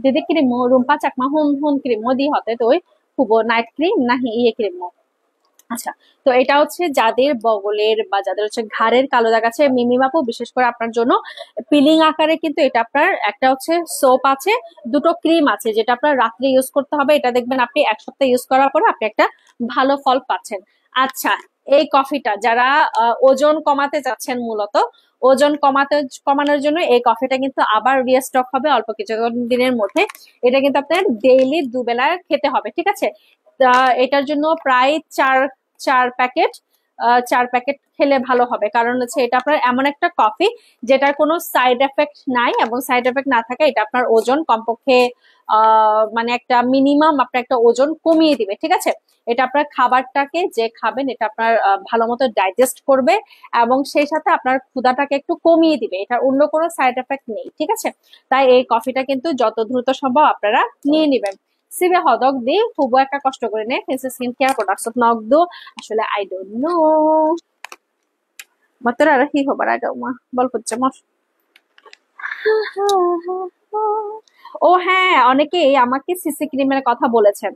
দিদি ক্রিমো রুম্পা চাকমা হুন হুন ক্রিমো দি হতে তুই খুব নাইট ক্রিম নাহি ইয়ে ক্রিমো। আচ্ছা, তো এটা হচ্ছে যাদের বগলের বা যাদের হচ্ছে ঘাড়ের কালো দাগ আছে, মিমিমাপু বিশেষ করে আপনার জন্য পিলিং আকারে কিন্তু এটা আপনার একটা হচ্ছে সোপ আছে, দুটো ক্রিম আছে, যেটা আপনার রাত্রে ইউজ করতে হবে। এটা দেখবেন আপনি 1 সপ্তাহ ইউজ করার পরে আপনি একটা ভালো ফল পাচ্ছেন। আচ্ছা, এই কফিটা যারা ওজন কমাতে যাচ্ছেন, মূলত ওজন কমানোর জন্য এই কফিটা কিন্তু আবার রিস্টক হবে অল্প কিছু দিনের মধ্যে। এটা কিন্তু আপনার ডেইলি দুবেলা খেতে হবে, ঠিক আছে? এটার জন্য প্রায় চার চার প্যাকেট 4 প্যাকেট খেলে ভালো হবে, কারণ হচ্ছে এটা আপনার এমন একটা কফি যেটার কোনো সাইড এফেক্ট নাই, এবং সাইড এফেক্ট না থাকে এটা আপনার ওজন কমপক্ষে মানে একটা মিনিমাম আপনার একটা ওজন কমিয়ে দিবে। ঠিক আছে, এটা আপনার খাবারটাকে যে খাবেন এটা আপনার ভালো মতো ডাইজেস্ট করবে, এবং সেই সাথে আপনার ক্ষুধাটাকে একটু কমিয়ে দিবে। এটা অন্য কোনো সাইড এফেক্ট নেই, ঠিক আছে? তাই এই কফিটা কিন্তু যত দ্রুত সম্ভব আপনারা নিয়ে নেবেন। সিবে হদক দি খুব একটা কষ্ট করে নে face skin care products knock দো আসলে আই ডোন্ট নো মাত্র আর কি হবার আগে মা বল করছে মা। ও হ্যাঁ, অনেকেই আমাকে সিসি ক্রিমের কথা বলেছেন।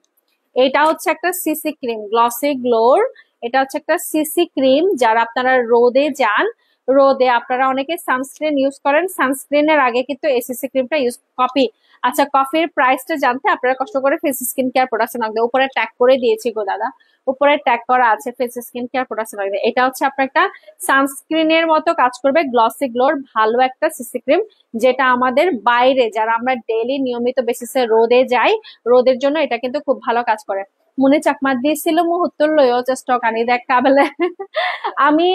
এটা হচ্ছে একটা সিসি ক্রিম, গ্লসি গ্লোর। এটা হচ্ছে একটা সিসি ক্রিম, যারা আপনারা রোদে যান, রোদে আপনারা অনেকে সানস্ক্রিন ইউজ করেন, সানস্ক্রিনের আগে কিন্তু এই সিসি ক্রিমটা ইউজ কপি। আচ্ছা, কফির প্রাইসটা জানতে আপনারা কষ্ট করে ফেস স্কিন কেয়ার প্রোডাক্টস নাম উপরে ট্যাগ করে দিয়েছি গো দাদা, উপরে ট্যাগ করা আছে ফেস স্কিন কেয়ার প্রোডাক্টস নাম। এটা হচ্ছে আপনার একটা সানস্ক্রিনের মতো কাজ করবে, গ্লসি গ্লোর ভালো একটা সিসি ক্রিম, যেটা আমাদের বাইরে যারা আমরা ডেইলি নিয়মিত বেসিসে রোদে যাই, রোদের জন্য এটা কিন্তু খুব ভালো কাজ করে। মনে চাকমা দিয়েছিল মুহূর্তর লইও চেষ্টা কানি দেখ কাবেলে। আমি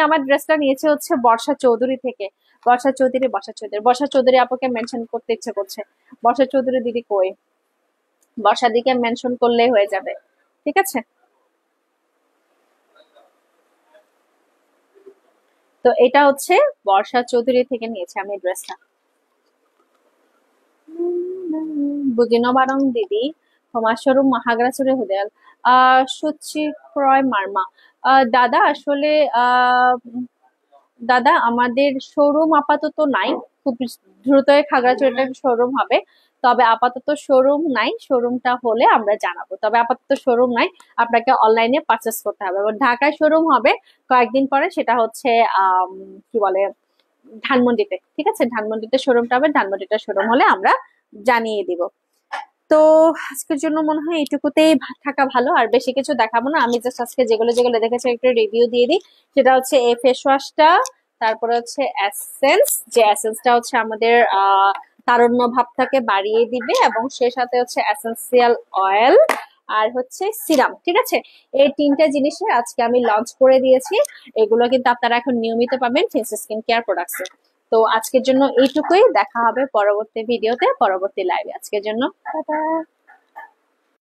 আমার ড্রেসটা নিয়েছি হচ্ছে বর্ষা চৌধুরী আপুকে মেনশন করতে ইচ্ছে করছে। বর্ষা চৌধুরী দিদি কই? বর্ষা দিকে মেনশন করলেই হয়ে যাবে, ঠিক আছে? তো এটা হচ্ছে বর্ষা চৌধুরী থেকে নিয়েছি আমি ড্রেসটা। বুজিনো বারং দিদি সমাজস্বরূপ মহাগ্রাসুরে হুদেল সুচি ক্রয় মার্মা। দাদা আসলে দাদা আমাদের শোরুম আপাতত নাই, খুব দ্রুতই খাগড়াছড়িতে শোরুম হবে, তবে আপাতত শোরুম নাই। শোরুমটা হলে আমরা জানাবো, তবে আপাতত শোরুম নাই, আপনাকে অনলাইনে পারচেস করতে হবে। এবং ঢাকায় শোরুম হবে কয়েকদিন পরে, সেটা হচ্ছে কি বলে ধানমন্ডিতে। ঠিক আছে, ধানমন্ডিতে শোরুমটা হবে, ধানমন্ডিতে শোরুম হলে আমরা জানিয়ে দিব। তো আজকের জন্য মনে হয় এইটুকুতেই থাকা ভালো, আর বেশি কিছু দেখাবো না। আমি জাস্ট আজকে যেগুলো যেগুলো দেখেছি একটু রিভিউ দিয়ে দিই। সেটা হচ্ছে এই ফেস ওয়াশটা তারপরে হচ্ছে এসেন্স, যে এসেন্সটা হচ্ছে আমাদের তারুণ্য ভাবটাকে বাড়িয়ে দিবে, এবং সেই সাথে হচ্ছে এসেন্সিয়াল অয়েল আর হচ্ছে সিরাম। ঠিক আছে, এই তিনটা জিনিসে আজকে আমি লঞ্চ করে দিয়েছি। এগুলো কিন্তু আপনারা এখন নিয়মিত পাবেন ফেন্সি স্কিন কেয়ার প্রোডাক্টসে। তো আজকের জন্য এইটুকুই, দেখা হবে পরবর্তী ভিডিওতে, পরবর্তী লাইভে। আজকের জন্য টাটা।